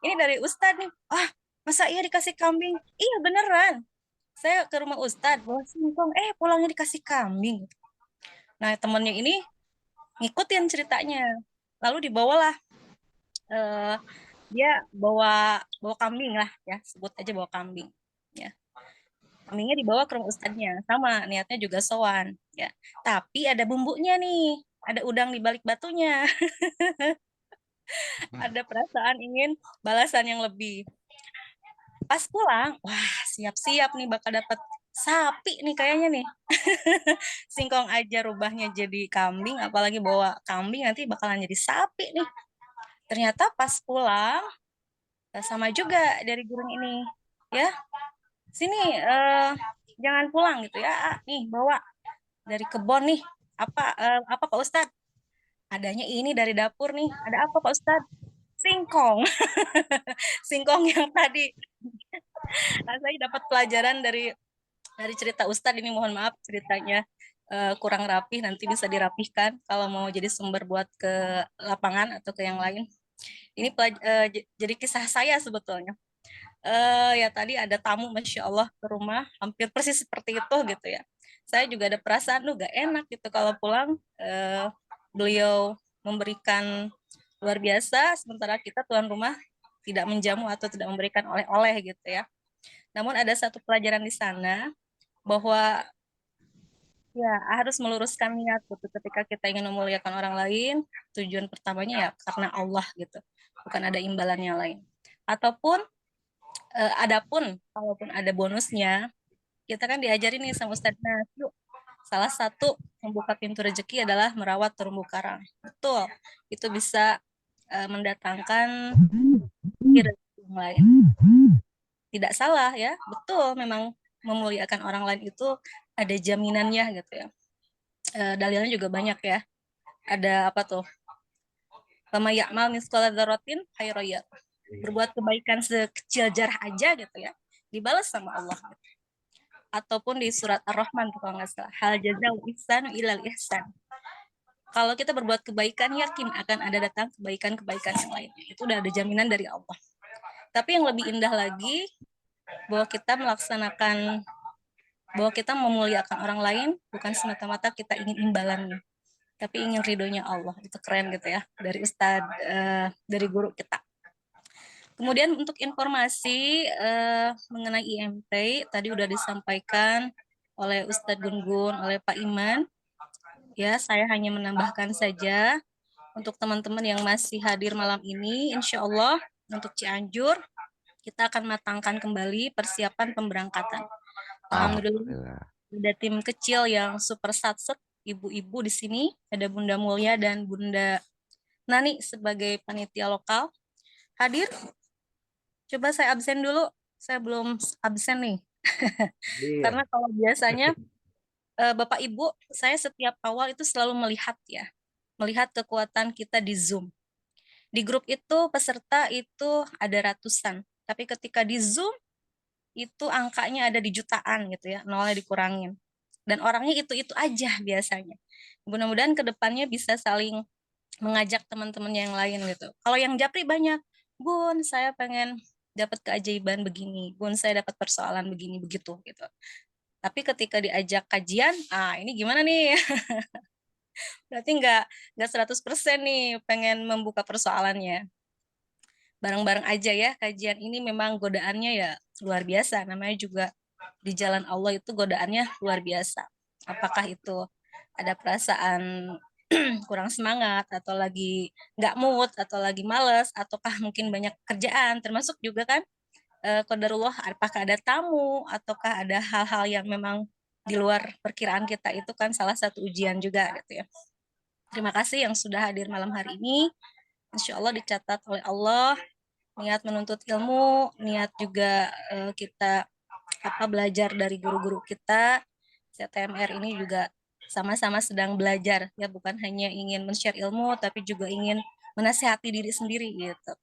Ini dari Ustadz nih. Ah, masa iya dikasih kambing? Iya beneran. Saya ke rumah Ustadz bawa singkong. Pulangnya dikasih kambing. Nah temennya ini ngikutin ceritanya. Lalu dibawalah. Dia bawa kambing lah ya. Sebut aja bawa kambing. Ya. Kambingnya dibawa ke rumah Ustadznya. Sama niatnya juga sowan. Ya. Tapi ada bumbunya nih. Ada udang di balik batunya. Ada perasaan ingin balasan yang lebih. Pas pulang, wah siap-siap nih bakal dapat sapi nih kayaknya nih. Singkong aja rubahnya jadi kambing, apalagi bawa kambing nanti bakalan jadi sapi nih. Ternyata pas pulang, sama juga dari guru ini. Ya, sini jangan pulang gitu ya. Nih bawa dari kebun nih. Apa Pak Ustadz? Adanya ini dari dapur nih. Ada apa Pak Ustadz? Singkong. Singkong yang tadi. Saya dapat pelajaran dari cerita Ustadz ini, mohon maaf ceritanya kurang rapih, nanti bisa dirapihkan kalau mau jadi sumber buat ke lapangan atau ke yang lain. Ini jadi kisah saya sebetulnya. Ya tadi ada tamu Masya Allah ke rumah, hampir persis seperti itu gitu ya. Saya juga ada perasaan gak enak gitu kalau pulang beliau memberikan luar biasa, sementara kita tuan rumah tidak menjamu atau tidak memberikan oleh-oleh gitu ya. Namun ada satu pelajaran di sana bahwa ya harus meluruskan niat gitu ketika kita ingin memuliakan orang lain, tujuan pertamanya ya karena Allah gitu, bukan ada imbalannya lain. Ataupun adapun kalaupun ada bonusnya, kita kan diajarin nih sama Ustadz Nas, yuk salah satu membuka pintu rezeki adalah merawat terumbu karang. Betul, itu bisa mendatangkan rezeki yang lain. Tidak salah ya, betul memang memuliakan orang lain itu ada jaminannya gitu ya. Dalilnya juga banyak ya. Ada apa tuh? Fama ya'mal misqala dzarratin khairan yarah. Berbuat kebaikan sekecil jarah aja gitu ya, dibalas sama Allah. Ataupun di surat Ar-Rahman kalau nggak salah, hal jazaa'ul ihsanu ilal ihsan. Kalau kita berbuat kebaikan, yakin akan ada datang kebaikan-kebaikan yang lainnya. Itu udah ada jaminan dari Allah. Tapi yang lebih indah lagi, bahwa kita memuliakan orang lain bukan semata-mata kita ingin imbalannya, tapi ingin ridhonya Allah. Itu keren gitu ya dari Ustadz, dari guru kita. Kemudian untuk informasi mengenai IMT tadi udah disampaikan oleh Ustadz Gun-Gun, oleh Pak Iman. Ya, saya hanya menambahkan saja untuk teman-teman yang masih hadir malam ini, insya Allah untuk Cianjur kita akan matangkan kembali persiapan pemberangkatan. Alhamdulillah ada tim kecil yang super satsek, ibu-ibu di sini, ada Bunda Mulia dan Bunda Nani sebagai panitia lokal hadir. Coba saya absen dulu, saya belum absen nih. Karena kalau biasanya Bapak Ibu, saya setiap awal itu selalu melihat kekuatan kita di Zoom. Di grup itu peserta itu ada ratusan, tapi ketika di Zoom itu angkanya ada di jutaan gitu ya, nolnya dikurangin. Dan orangnya itu-itu aja biasanya. Mudah-mudahan kedepannya bisa saling mengajak teman-teman yang lain gitu. Kalau yang japri banyak, Bun, saya pengen dapat keajaiban begini, Bun, saya dapat persoalan begini begitu gitu. Tapi ketika diajak kajian, ini gimana nih? Berarti nggak 100% nih pengen membuka persoalannya. bareng-bareng aja ya kajian ini. Memang godaannya ya luar biasa, namanya juga di jalan Allah itu godaannya luar biasa. Apakah itu ada perasaan kurang semangat, atau lagi nggak mood, atau lagi males, ataukah mungkin banyak kerjaan, termasuk juga kan qadarullah, apakah ada tamu, ataukah ada hal-hal yang memang di luar perkiraan kita, itu kan salah satu ujian juga gitu ya. Terima kasih yang sudah hadir malam hari ini. Insya Allah dicatat oleh Allah niat menuntut ilmu, niat juga kita belajar dari guru-guru kita. CTMR ini juga sama-sama sedang belajar ya, bukan hanya ingin men-share ilmu tapi juga ingin menasihati diri sendiri gitu.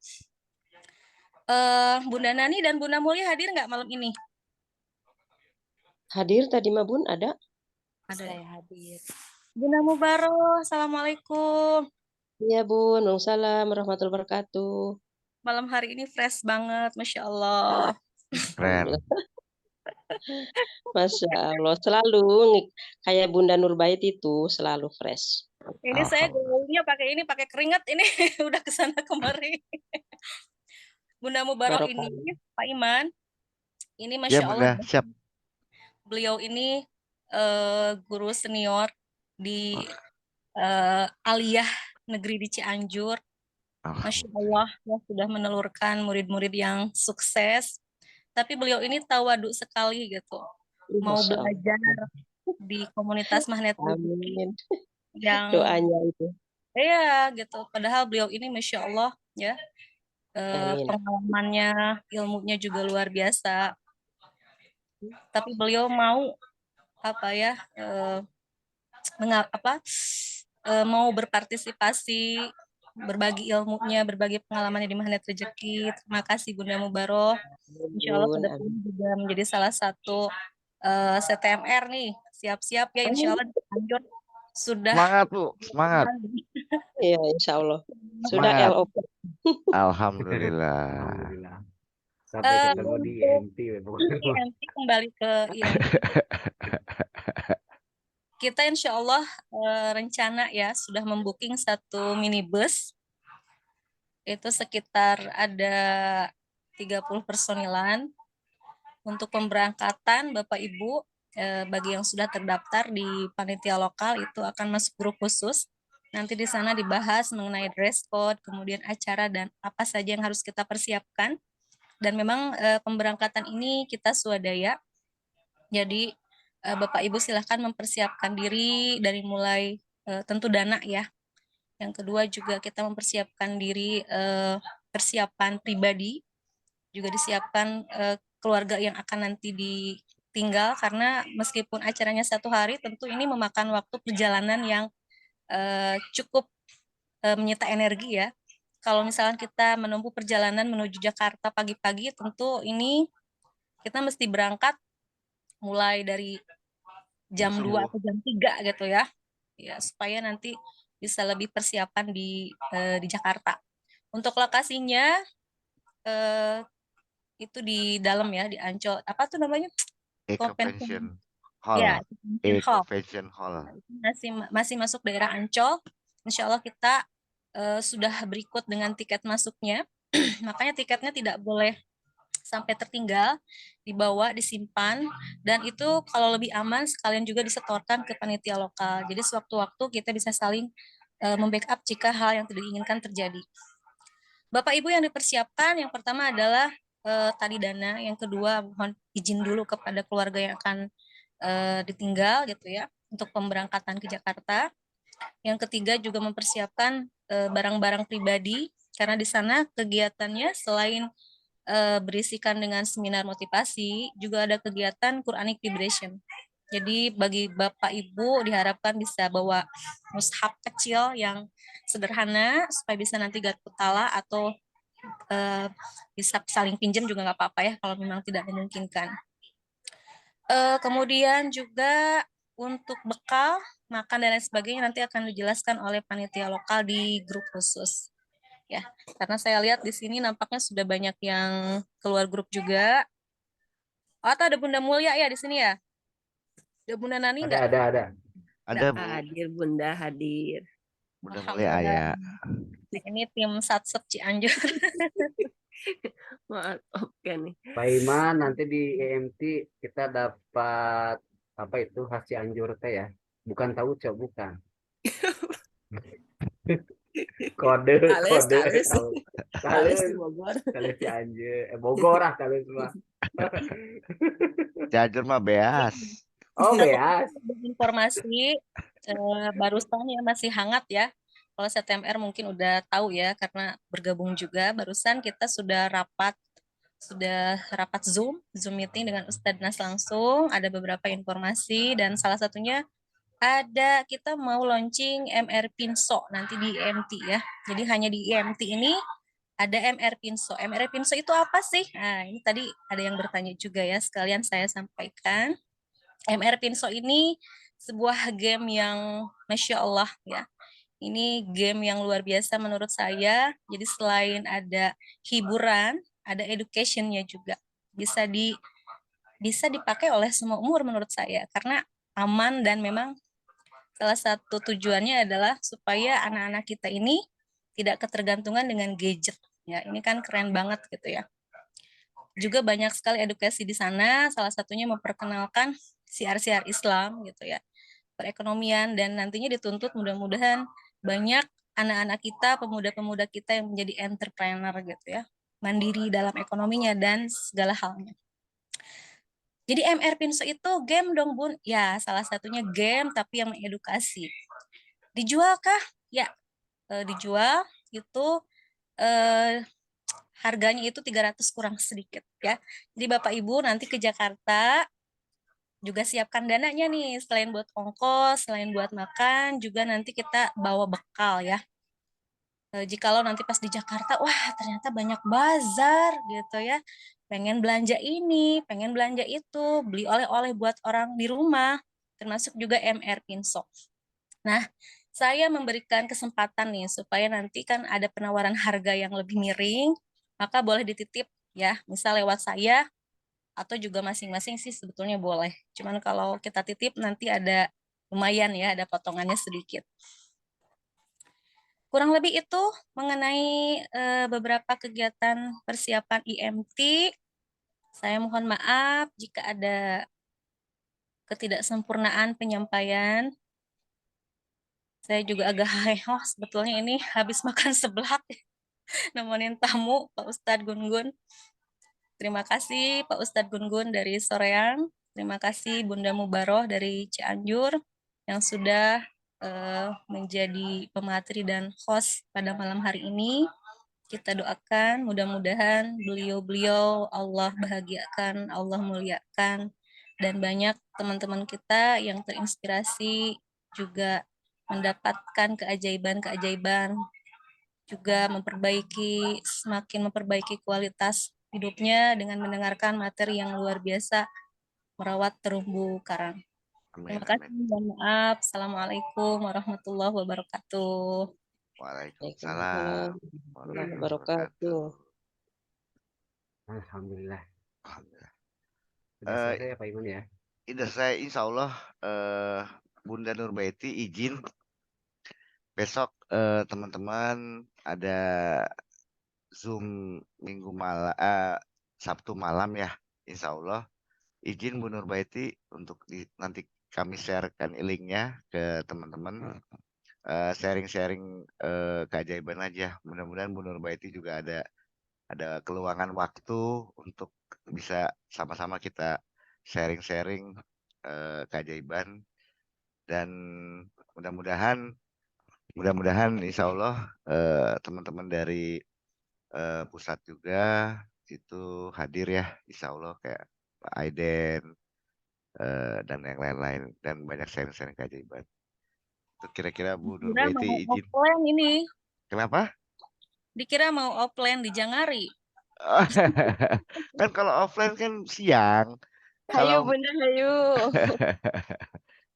Bunda Nani dan Bunda Mulia hadir nggak malam ini? Hadir tadi mah Bun, ada? Ada. Saya hadir. Bunda Mubaroh, assalamualaikum. Iya Bun, waalaikumsalam warahmatullahi wabarakatuh. Malam hari ini fresh banget, Masya Allah. Keren. Masya Allah, selalu kayak Bunda Nurbait itu selalu fresh. Ini saya gaulnya pakai ini, pakai keringat ini udah kesana kemari. Bunda Mubarak ini, Pak Iman, ini Masya Allah. Bunda, siap. Beliau ini guru senior di Aliyah Negeri di Cianjur. Masya Allah, ya, sudah menelurkan murid-murid yang sukses. Tapi beliau ini tawadu sekali gitu. Mau belajar di komunitas Magnet Rezeki yang doanya itu. Iya gitu. Padahal beliau ini Masya Allah ya. Pengalamannya, ilmunya juga luar biasa. Tapi beliau mau mau berpartisipasi, berbagi ilmunya, berbagi pengalamannya di Magnet Rezeki. Terima kasih Bunda Mubaroh. Insya Allah kedepannya juga menjadi salah satu CTMR nih. Siap-siap ya, insya Allah lanjut. Sudah. Semangat Bu, semangat. Iya, insya Allah. Sudah LOP. Alhamdulillah. Alhamdulillah. Sampai ketemu di IMT. IMT kembali ke IMT. Kita insya Allah rencana ya sudah membooking satu minibus. Itu sekitar ada 30 personilan. Untuk pemberangkatan Bapak Ibu, bagi yang sudah terdaftar di panitia lokal itu akan masuk grup khusus. Nanti di sana dibahas mengenai dress code, kemudian acara dan apa saja yang harus kita persiapkan. Dan memang pemberangkatan ini kita swadaya. Jadi Bapak Ibu silahkan mempersiapkan diri dari mulai tentu dana ya. Yang kedua juga kita mempersiapkan diri persiapan pribadi, juga disiapkan keluarga yang akan nanti ditinggal, karena meskipun acaranya 1 hari, tentu ini memakan waktu perjalanan yang cukup menyita energi ya. Kalau misalnya kita menempuh perjalanan menuju Jakarta pagi-pagi, tentu ini kita mesti berangkat mulai dari jam 2 atau jam 3 gitu ya. Ya, supaya nanti bisa lebih persiapan di Jakarta. Untuk lokasinya itu di dalam ya, di Ancol. Apa tuh namanya? Convention Hall. Ya, Convention Hall. Masih masuk daerah Ancol. Insya Allah kita sudah berikut dengan tiket masuknya. Makanya tiketnya tidak boleh sampai tertinggal, dibawa, disimpan, dan itu kalau lebih aman sekalian juga disetorkan ke panitia lokal. Jadi sewaktu-waktu kita bisa saling membackup jika hal yang tidak diinginkan terjadi. Bapak Ibu yang dipersiapkan, yang pertama adalah tadi dana, yang kedua mohon izin dulu kepada keluarga yang akan ditinggal gitu ya untuk pemberangkatan ke Jakarta. Yang ketiga juga mempersiapkan barang-barang pribadi, karena di sana kegiatannya selain berisikan dengan seminar motivasi, juga ada kegiatan Quranic Vibration. Jadi bagi Bapak Ibu diharapkan bisa bawa mushaf kecil yang sederhana supaya bisa nanti gatutala atau bisa saling pinjam juga nggak apa-apa ya kalau memang tidak memungkinkan. Kemudian juga untuk bekal, makan dan lain sebagainya nanti akan dijelaskan oleh panitia lokal di grup khusus. Ya, karena saya lihat di sini nampaknya sudah banyak yang keluar grup juga. Oh, atau ada Bunda Mulia ya di sini ya? Ada Bunda Nani enggak? Ada Bu. Hadir Bunda, hadir. Bunda Mulia ya. Ini tim Satsep Cianjur. Maafkan nih. Pak Iman, nanti di EMT kita dapat apa itu khas Cianjur teh ya? Bukan tahu cok, bukan. Kode Kales, kode kales. tahu. Kales Kales di Bogor. kales Cianjur, Bogor ah kales mah. Cianjur mah beas. Oh beas. Informasi barusan ya masih hangat ya. Kalau CTMR mungkin udah tahu ya karena bergabung juga. Barusan kita sudah rapat Zoom meeting dengan Ustadz Nas langsung. Ada beberapa informasi dan salah satunya ada kita mau launching MR Pinso nanti di IMT ya. Jadi hanya di IMT ini ada MR Pinso. MR Pinso itu apa sih? Nah, ini tadi ada yang bertanya juga ya, sekalian saya sampaikan. MR Pinso ini sebuah game yang Masya Allah ya. Ini game yang luar biasa menurut saya. Jadi selain ada hiburan, ada education-nya juga. Bisa dipakai oleh semua umur menurut saya karena aman dan memang salah satu tujuannya adalah supaya anak-anak kita ini tidak ketergantungan dengan gadget. Ya, ini kan keren banget gitu ya. Juga banyak sekali edukasi di sana, salah satunya memperkenalkan siar-siar Islam gitu ya. Perekonomian dan nantinya dituntut mudah-mudahan banyak anak-anak kita, pemuda-pemuda kita yang menjadi entrepreneur gitu ya. Mandiri dalam ekonominya dan segala halnya. Jadi MR Pinso itu game dong Bun? Ya, salah satunya game tapi yang mengedukasi. Dijual kah? Ya, dijual itu harganya itu 300 kurang sedikit ya. Jadi Bapak Ibu nanti ke Jakarta juga siapkan dananya nih, selain buat ongkos, selain buat makan, juga nanti kita bawa bekal ya. Jikalau nanti pas di Jakarta, wah ternyata banyak bazar gitu ya. Pengen belanja ini, pengen belanja itu, beli oleh-oleh buat orang di rumah, termasuk juga MR Pinso. Nah, saya memberikan kesempatan nih supaya nanti kan ada penawaran harga yang lebih miring, maka boleh dititip ya, misal lewat saya atau juga masing-masing sih sebetulnya boleh. Cuman kalau kita titip nanti ada lumayan ya, ada potongannya sedikit. Kurang lebih itu mengenai beberapa kegiatan persiapan IMT. Saya mohon maaf jika ada ketidaksempurnaan penyampaian. Saya juga agak heboh sebetulnya ini habis makan seblak nemenin tamu Pak Ustadz Gun-Gun. Terima kasih Pak Ustadz Gun-Gun dari Soreang. Terima kasih Bunda Mubaroh dari Cianjur yang sudah menjadi pemateri dan host pada malam hari ini. Kita doakan mudah-mudahan beliau-beliau Allah bahagiakan, Allah muliakan, dan banyak teman-teman kita yang terinspirasi juga mendapatkan keajaiban-keajaiban, juga semakin memperbaiki kualitas hidupnya dengan mendengarkan materi yang luar biasa merawat terumbu karang. Terima kasih, mohon maaf. Assalamualaikum warahmatullahi wabarakatuh. Waalaikumsalam warahmatullahi wabarakatuh. Alhamdulillah. Alhamdulillah. Sudah selesai ya Pak Iman ya? Sudah saya insya Allah Bunda Nurbaiti izin besok teman-teman ada Zoom minggu malam Sabtu malam ya, insya Allah izin Bu Nurbaiti untuk nanti kami sharekan linknya ke teman-teman, sharing-sharing keajaiban aja. Mudah-mudahan Bu Nurbaiti juga ada keluangan waktu untuk bisa sama-sama kita sharing-sharing keajaiban, dan mudah-mudahan insya Allah teman-teman dari pusat juga itu hadir ya, insya Allah kayak Pak Aiden dan yang lain-lain, dan banyak sharing-sharing keajaiban. Itu kira-kira Bu Nurbaiti izin. Offline ini. Kenapa? Dikira mau offline di Jangari. Kan kalau offline kan siang. Hayu Bunda, hayu.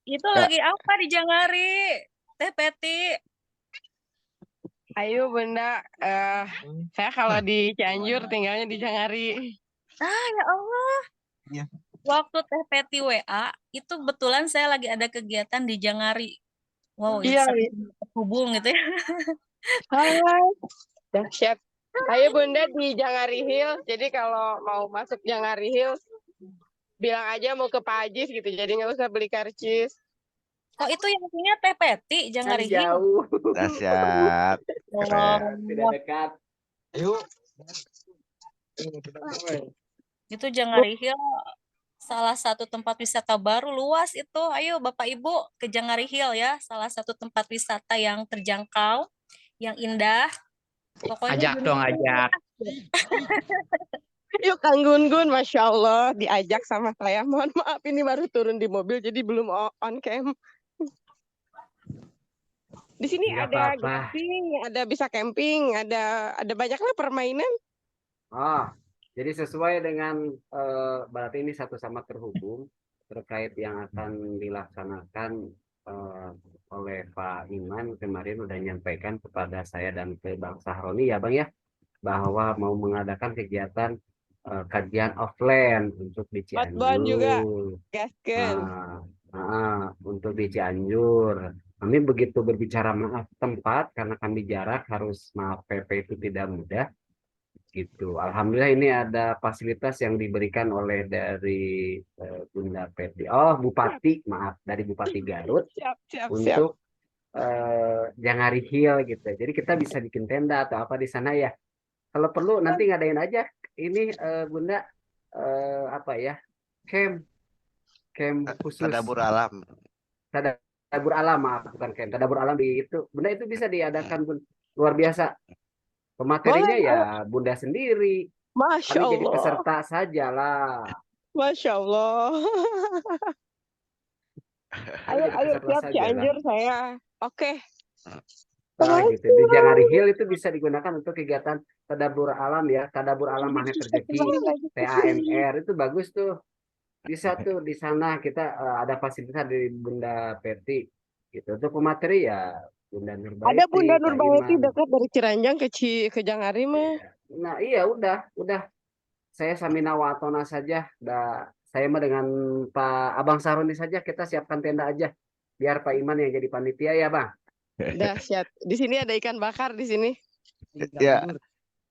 Itu lagi apa di Jangari? Teh Peti. Ayo Bunda, saya kalau di Cianjur tinggalnya di Jangari. Ya Allah. Ya. Waktu Teh Peti WA, itu betulan saya lagi ada kegiatan di Jangari. Wow, iya, terhubung gitu ya. Hai, dahsyat. Ayo Bunda di Jangari Hill. Jadi kalau mau masuk Jangari Hill, bilang aja mau ke Pak Ajis gitu. Jadi nggak usah beli karcis. Oh, itu yang punya Teh Peti, Kan Jangari Hill. jauh. Dahsyat. Keren. Tidak dekat. Itu Jangari Hill salah satu tempat wisata baru luas itu. Ayo Bapak Ibu ke Jangari Hill ya, salah satu tempat wisata yang terjangkau, yang indah. Pokoknya Ajak dong, ajak. Yuk Kang Gun-Gun, Masya Allah diajak sama saya. Mohon maaf ini baru turun di mobil jadi belum on cam. Di sini Nggak ada apa-apa. glamping, ada bisa camping, ada banyak lah permainan. Oh, jadi sesuai dengan berarti ini satu sama terhubung terkait yang akan dilaksanakan oleh Pak Iman kemarin udah nyampaikan kepada saya dan ke Bang Sahroni ya Bang ya, bahwa mau mengadakan kegiatan kajian offline untuk di Outbound juga, Cianjur. gasken. Untuk di Cianjur. Kami begitu berbicara maaf tempat karena kami jarak harus maaf PP itu tidak mudah gitu. Alhamdulillah ini ada fasilitas yang diberikan oleh dari Bunda Peti. Oh, Bupati, maaf, dari Bupati Garut Siap. untuk Jangari Hill gitu. Jadi kita bisa bikin tenda atau apa di sana ya. Kalau perlu nanti ngadain aja ini Bunda apa ya? Camp khusus Tadabur alam. Tadabur alam, maaf bukan camp. Tadabur alam di itu. Bunda itu bisa diadakan Bun. Luar biasa. Pematerinya Boleh, ya Bunda sendiri. Masya Kami jadi Allah. peserta saja lah. Masya Allah. Kami jadi Ayo peserta siap saja lah. Cianjur saya. Oke. Nah, gitu. Di Jangari Hill itu bisa digunakan untuk kegiatan tadabur alam ya. Tadabur alam magnet rezeki, TAMR itu bagus tuh. Bisa tuh di sana kita ada fasilitas dari Bunda Peti gitu. Untuk pemateri ya Bunda Nurbaiti, Ada Bunda Pak Nurbaiti Iman. dekat dari Ciranjang ke Jangari mah. Nah, iya udah. Saya Samina Watona saja. Saya mah dengan Pak Abang Saroni saja kita siapkan tenda aja. Biar Pak Iman yang jadi panitia ya, Bang. Dahsyat. Di sini ada ikan bakar di sini. Ya,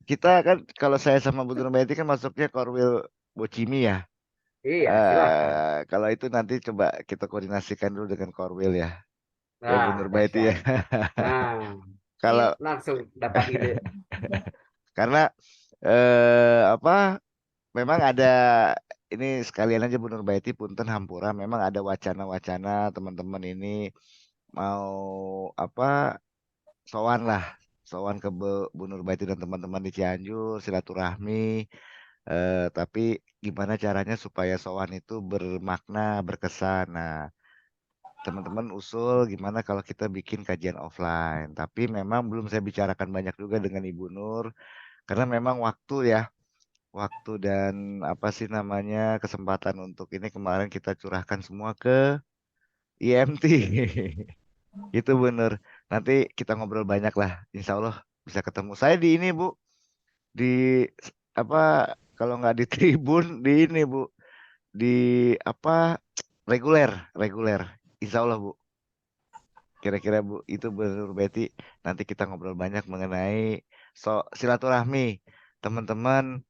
kita kan kalau saya sama Bu Nurbaiti kan masuknya Korwil Bocimi ya. Iya, silakan. Kalau itu nanti coba kita koordinasikan dulu dengan Korwil ya. Bu Nah, Nurbaiti ya. Nah, Kalau langsung dapat ide. karena apa? Memang ada ini sekalian aja Bu Nurbaiti punten hampura. Memang ada wacana-wacana teman-teman ini mau apa? Sowan ke Bu Nurbaiti dan teman-teman di Cianjur silaturahmi. Tapi gimana caranya supaya sowan itu bermakna, berkesan. Nah, teman-teman usul gimana kalau kita bikin kajian offline. Tapi memang belum saya bicarakan banyak juga dengan Ibu Nur karena memang waktu dan apa sih namanya kesempatan untuk ini kemarin kita curahkan semua ke IMT. Itu bener. Nanti kita ngobrol banyak lah. Insya Allah bisa ketemu. Saya di ini Bu, di apa kalau nggak di Tribun di ini Bu, di apa reguler. Insya Allah Bu. Kira-kira Bu itu benar Betty. Nanti kita ngobrol banyak mengenai silaturahmi teman-teman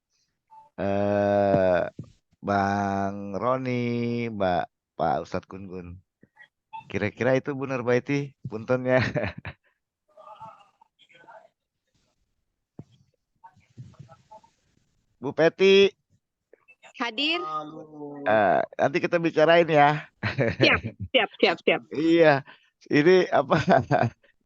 Bang Roni, Pak Ustadz Gun. Kira-kira itu benar Betty, puntennya. Bu Peti. Hadir. Nanti kita bicarain ya. Siap. Iya, ini apa?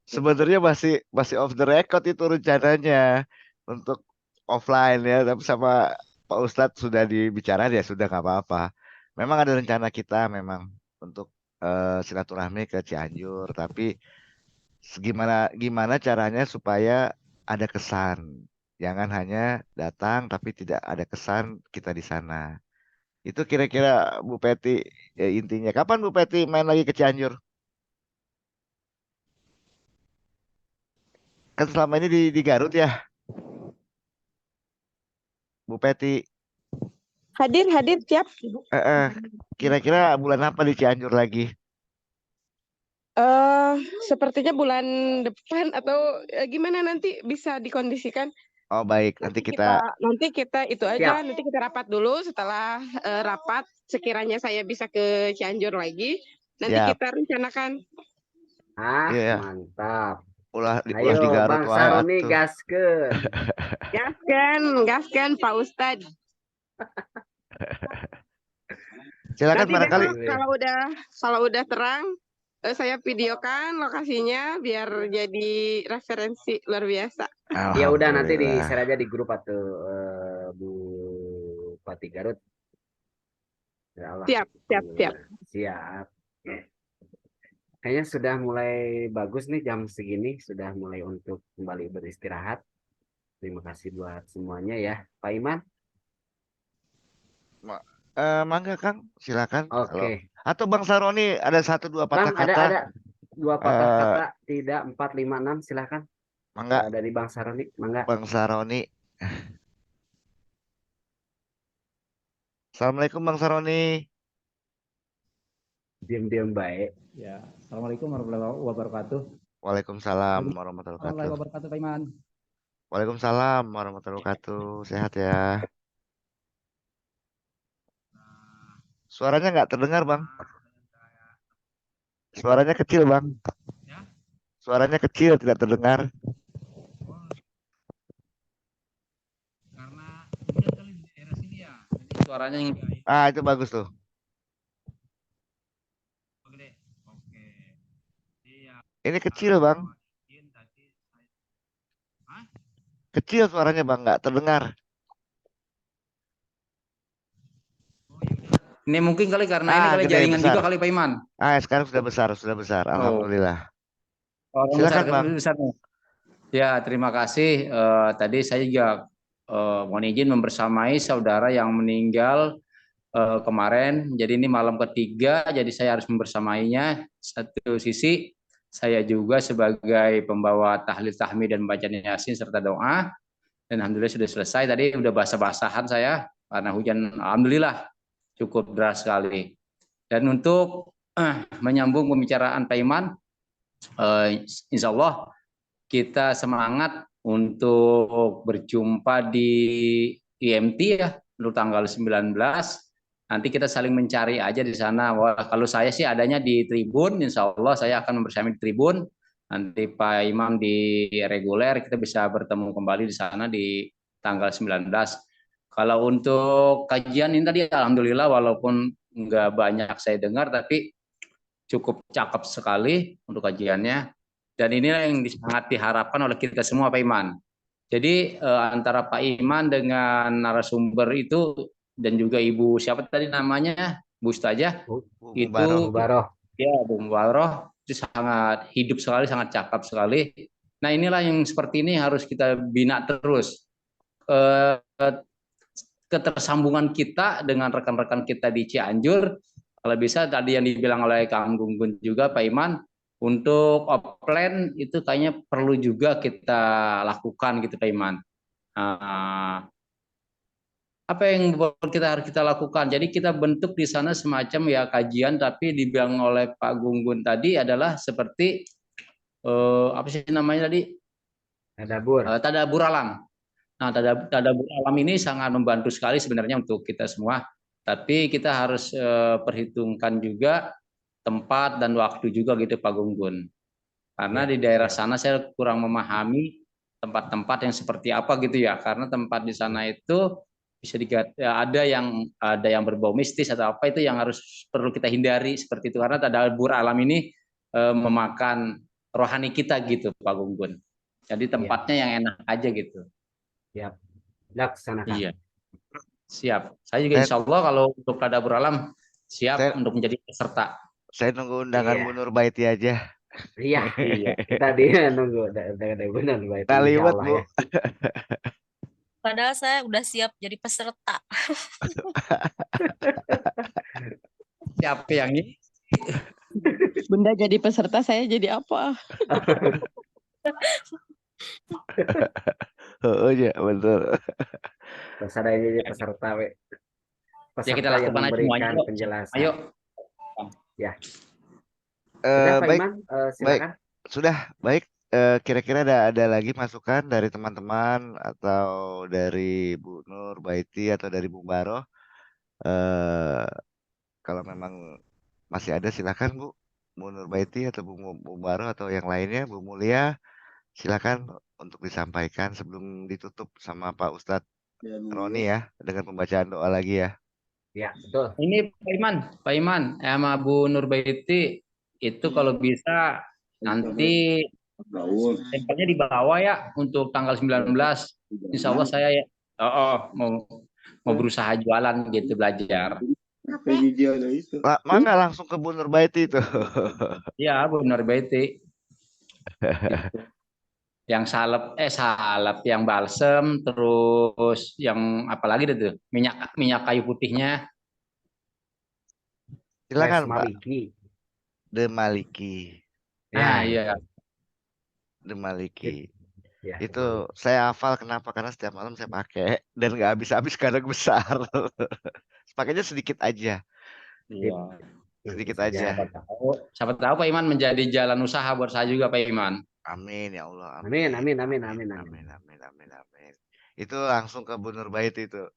Sebenarnya masih off the record itu rencananya untuk offline ya, tapi sama Pak Ustadz sudah dibicarain ya sudah nggak apa-apa. Memang ada rencana kita memang untuk silaturahmi ke Cianjur, tapi gimana caranya supaya ada kesan. Jangan hanya datang tapi tidak ada kesan kita di sana. Itu kira-kira Bu Peti ya intinya. Kapan Bu Peti main lagi ke Cianjur? Kan selama ini di Garut ya. Bu Peti. Hadir siap. Kira-kira bulan apa di Cianjur lagi? sepertinya bulan depan atau gimana nanti bisa dikondisikan. Oh baik, nanti kita Nanti kita itu aja, Siap. nanti kita rapat dulu. Setelah rapat, sekiranya saya bisa ke Cianjur lagi, nanti siap. kita rencanakan. Iya. Mantap. Ulah di Ayo Garut Bang wae Saroni atuh. gaskeun. Gaskan Pak Ustadz. Silakan Nanti barangkali. besok kalau udah terang, saya videokan lokasinya biar jadi referensi luar biasa. Ya udah nanti di Alhamdulillah. share aja di grup atau Bu Pati Garut. Ya Allah. Siap. Siap. Kayaknya sudah mulai bagus nih jam segini, sudah mulai untuk kembali beristirahat. Terima kasih buat semuanya ya, Pak Iman. Mangga Kang, silakan. Oke. Atau Bang Saroni ada 1-2 patah Bang, kata. ada 2 patah kata, tidak 4, 5, 6, silakan. Mangga. Dari Bang Saroni, mangga. Bang Saroni. Assalamualaikum Bang Saroni. Diam-diam baik. Ya, Assalamualaikum warahmatullahi wabarakatuh. Waalaikumsalam warahmatullahi wabarakatuh. Wabarakatuh, Pak Iman. Waalaikumsalam warahmatullahi wabarakatuh. Sehat ya. Suaranya nggak terdengar, Bang. Suaranya kecil, Bang. Suaranya kecil, tidak terdengar. Karena hujan kali di daerah sini ya. Jadi suaranya yang Itu bagus tuh. Ini kecil, Bang. Kecil suaranya, Bang, nggak terdengar. ini mungkin kali karena ini kali gede, jaringan besar. juga kali Pak Iman. Sekarang sudah besar. Alhamdulillah. Silakan Bang. Ya, terima kasih. Tadi saya juga mohon izin membersamai saudara yang meninggal kemarin. Jadi ini malam ketiga, jadi saya harus membersamainya. Satu sisi saya juga sebagai pembawa tahlil tahmid dan bacaan yasin serta doa. Dan alhamdulillah sudah selesai. Tadi udah basah-basahan saya karena hujan. Alhamdulillah cukup deras sekali. Dan untuk menyambung pembicaraan Pak Iman, insya Allah kita semangat untuk berjumpa di IMT ya, untuk tanggal 19. Nanti kita saling mencari aja di sana. Wah, kalau saya sih adanya di tribun, insya Allah saya akan membersamai di tribun. Nanti Pak Imam di reguler, kita bisa bertemu kembali di sana di tanggal 19. Kalau untuk kajian ini tadi alhamdulillah walaupun nggak banyak saya dengar, tapi cukup cakep sekali untuk kajiannya. Dan inilah yang sangat diharapkan oleh kita semua Pak Iman. Jadi antara Pak Iman dengan narasumber itu dan juga Ibu siapa tadi namanya, Bu Ustazah, itu Mubaroh. Ya, Bu Mubaroh itu sangat hidup sekali, sangat cakep sekali. Nah inilah yang seperti ini harus kita bina terus. Ketersambungan kita dengan rekan-rekan kita di Cianjur, kalau bisa tadi yang dibilang oleh Kang Gunggun juga Pak Iman, untuk offline itu kayaknya perlu juga kita lakukan gitu Pak Iman. Apa yang harus kita lakukan? Jadi kita bentuk di sana semacam ya kajian, tapi dibilang oleh Pak Gunggun tadi adalah seperti apa sih namanya tadi? Tadabur alam. Nah, tadabur alam ini sangat membantu sekali sebenarnya untuk kita semua. Tapi kita harus perhitungkan juga tempat dan waktu juga gitu Pak Gunggun. Karena di daerah sana saya kurang memahami tempat-tempat yang seperti apa gitu ya. Karena tempat di sana itu bisa ada yang berbau mistis atau apa, itu yang harus perlu kita hindari seperti itu. Karena tadabur alam ini memakan rohani kita gitu Pak Gunggun. Jadi tempatnya yang enak aja gitu. Siap. Laksanakan. Iya. Siap. Saya juga insya Allah kalau untuk tadabur alam siap untuk menjadi peserta. Saya nunggu undangan Bu Nur Baiti aja. Iya. Kita dia nunggu undangan Bu Nur Baiti. Kaliwat Bu. Ya. Padahal saya udah siap jadi peserta. Siapa yang ini? Bunda jadi peserta, saya jadi apa? Oh iya betul. Terus ada yang jadi peserta Ya kita lakukan aja semuanya. Penjelasan. Ayo. Ya. Sudah Pak Baik, Iman, baik. silakan. Sudah, baik. Kira-kira ada lagi masukan dari teman-teman atau dari Bu Nur Baiti atau dari Bu Baroh? Eh, Kalau memang masih ada silakan Bu Nur Baiti atau Bu Baroh atau yang lainnya, Bu Mulia, silakan untuk disampaikan sebelum ditutup sama Pak Ustadz Roni ya dengan pembacaan doa lagi ya. Ya, betul. Ini Pak Iman, sama Bu Nurbaiti itu kalau bisa nanti tempelnya di bawah ya untuk tanggal 19. Insya Allah saya ya, mau berusaha jualan gitu belajar. Mangga langsung ke Bu Nur Baiti itu. Iya, Bu Nurbaiti. Yang salep yang balsem, terus yang apalagi itu minyak kayu putihnya. Silakan Pak. Maliki. The Maliki. Iya. The Maliki. Ya, Itu saya hafal kenapa? Karena setiap malam saya pakai dan nggak habis-habis karena besar. Pakainya sedikit aja. Iya. Sedikit aja. Siapa tahu Pak Iman menjadi jalan usaha buat saya juga Pak Iman. Amin ya Allah. Amin. Itu langsung ke Bu Nurbait itu.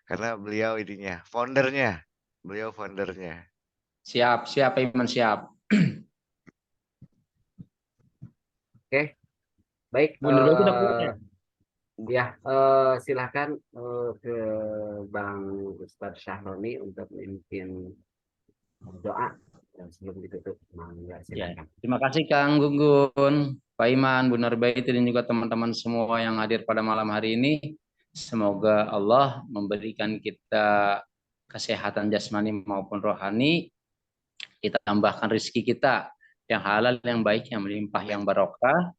Karena beliau ininya, foundernya. Beliau foundernya. Siap Pak Iman, siap. Oke. Baik, Bu Nurbait udah punya. Ya, silakan ke Bang Ustadz Syahroni untuk memimpin doa dan sebelum ditutup. Ya, terima kasih Kang Gunggun, Pak Iman, Bu Nurbait dan juga teman-teman semua yang hadir pada malam hari ini. Semoga Allah memberikan kita kesehatan jasmani maupun rohani. Kita tambahkan rezeki kita yang halal, yang baik, yang melimpah, yang barokah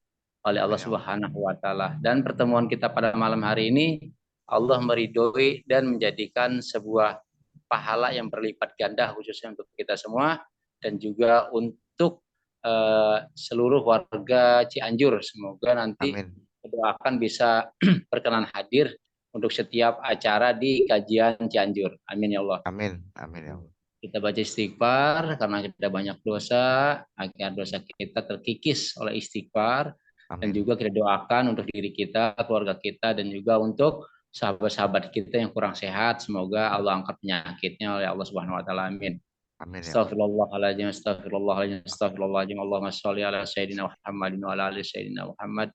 oleh Allah Subhanahu wa taala. Dan pertemuan kita pada malam hari ini Allah meridhoi dan menjadikan sebuah pahala yang berlipat ganda khususnya untuk kita semua dan juga untuk seluruh warga Cianjur. Semoga nanti doakan bisa berkenan hadir untuk setiap acara di kajian Cianjur. Amin ya Allah. Amin ya Allah. Kita baca istighfar karena kita banyak dosa, agar dosa kita terkikis oleh istighfar. Dan juga kita doakan untuk diri kita, keluarga kita, dan juga untuk sahabat-sahabat kita yang kurang sehat. Semoga Allah angkat penyakitnya oleh Allah Subhanahu wa taala. Amin. Amin. Astagfirullahaladzim, astagfirullahaladzim, astagfirullahaladzim. Allahumma sholli ala sayyidina Muhammadin wa ala ali sayyidina Muhammad.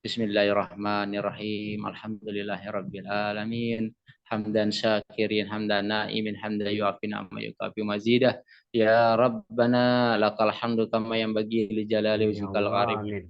Bismillahirrahmanirrahim. Alhamdulillahirabbil alamin. Hamdan syakirin, hamdan naimin, hamdan yu'afi ni'ma yukafi mazidah. Ya Rabbana lakal hamdu kama yanbaghi li jalali wajhikal karim.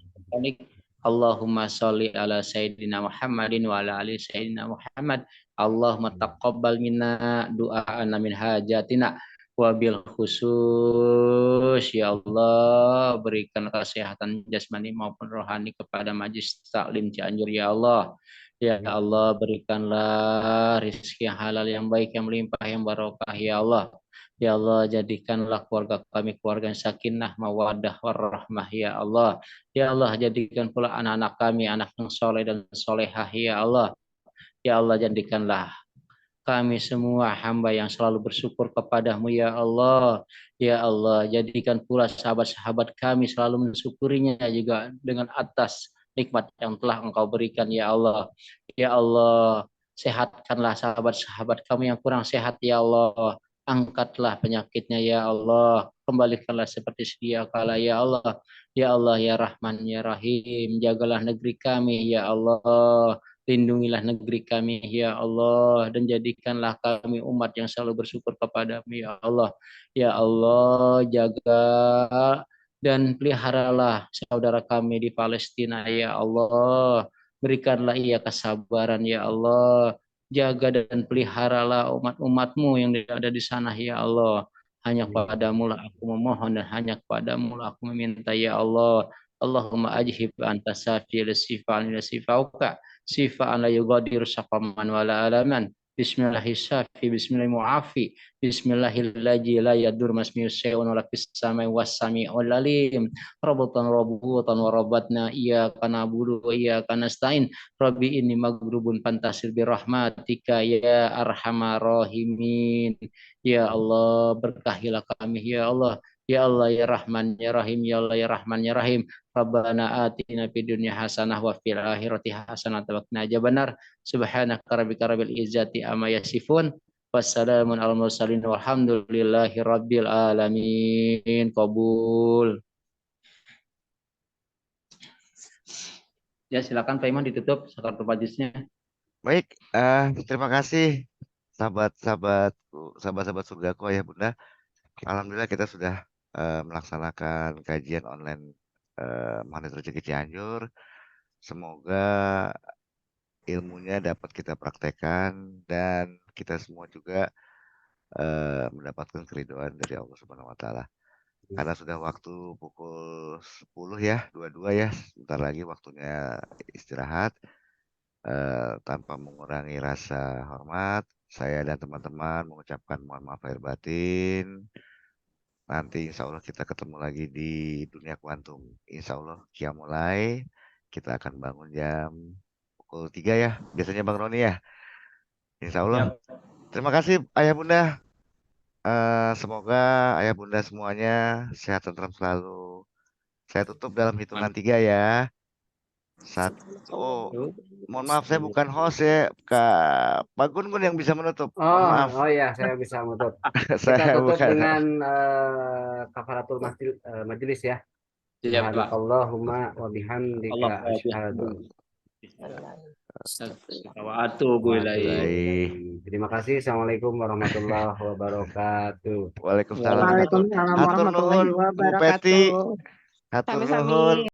Allahumma sholli ala sayyidina Muhammadin wa ala ali sayyidina Muhammad. Allahumma taqabbal minna du'ana min hajatina wabil khusus ya Allah, berikan kesehatan jasmani maupun rohani kepada Majlis Taklim Cianjur ya Allah. Ya Allah, berikanlah rezeki yang halal, yang baik, yang melimpah, yang barokah ya Allah. Ya Allah, jadikanlah keluarga kami keluarga yang sakinah, mawaddah, warahmah ya Allah. Ya Allah, jadikan pula anak-anak kami anak yang soleh dan solehah ya Allah. Ya Allah, jadikanlah kami semua hamba yang selalu bersyukur kepadamu ya Allah. Ya Allah, jadikan pula sahabat-sahabat kami selalu mensyukurinya juga dengan atas nikmat yang telah Engkau berikan ya Allah. Ya Allah, sehatkanlah sahabat-sahabat kami yang kurang sehat ya Allah. Angkatlah penyakitnya ya Allah. Kembalikanlah seperti sedia kala ya Allah. Ya Allah, ya Rahman, ya Rahim. Jagalah negeri kami ya Allah. Lindungilah negeri kami ya Allah, dan jadikanlah kami umat yang selalu bersyukur kepadamu ya Allah. Ya Allah, jaga dan peliharalah saudara kami di Palestina ya Allah. Berikanlah ia kesabaran ya Allah. Jaga dan peliharalah umat-umatmu yang ada di sana ya Allah. Hanya kepadamu lah aku memohon dan hanya kepadamu lah aku meminta ya Allah. Allahumma ajhib anta safi lisifan lisifauka sifaan la yughadiru saqaman wala alaman. Bismillahirrahmanirrahim. Bismillahirrahmanirrahim. Bismillahirrahmanirrahim. La yadur masmi'u syai'un wala fis samai was sami'ul alim. Rabatan wa rabatna iyyaka na'budu wa iyyaka nasta'in. Rabbi inni maghrubun fantasir bi rahmatika ya arhamar rahimin. Ya Allah, berkahilah kami ya Allah. Ya Allah ya Rahman ya Rahim, ya Allah ya Rahman ya Rahim. Rabbana atina fid dunya hasanah wa fil akhirati hasanah wa qina adzabannar. Subhanaka rabbika rabbil izzati amma yasifun. Wassalamun alal mursalin walhamdulillahi rabbil alamin. Qabul. Ya silakan Pak Iman ditutup sakartu majlisnya. Baik, terima kasih sahabat-sahabat surgaku ayah bunda. Alhamdulillah kita sudah melaksanakan kajian online Magnet Rezeki Cianjur. Semoga ilmunya dapat kita praktekkan dan kita semua juga mendapatkan keridhaan dari Allah Subhanahu wa taala. Karena sudah waktu pukul 10 ya, 22 ya, sebentar lagi waktunya istirahat. Tanpa mengurangi rasa hormat, saya dan teman-teman mengucapkan mohon maaf lahir batin. Nanti insya Allah kita ketemu lagi di dunia kuantum. Insya Allah mulai kita akan bangun jam pukul 3 ya. Biasanya Bang Roni ya. Insya Allah. Terima kasih ayah bunda. Semoga ayah bunda semuanya sehat dan selalu. Saya tutup dalam hitungan 3 ya. 1. Oh, mohon maaf saya bukan host ya, Pak Gun yang bisa menutup. Mohon maaf. Oh ya, saya bisa menutup. Saya Kita tutup bukan dengan kafaratul majelis ya. Siap, Pak. Allahumma wa bihamdika asyhadu. Terima kasih. Assalamualaikum warahmatullahi wabarakatuh. Waalaikumsalam. Waalaikumsalam warahmatullahi wabarakatuh. Hatur nuhun.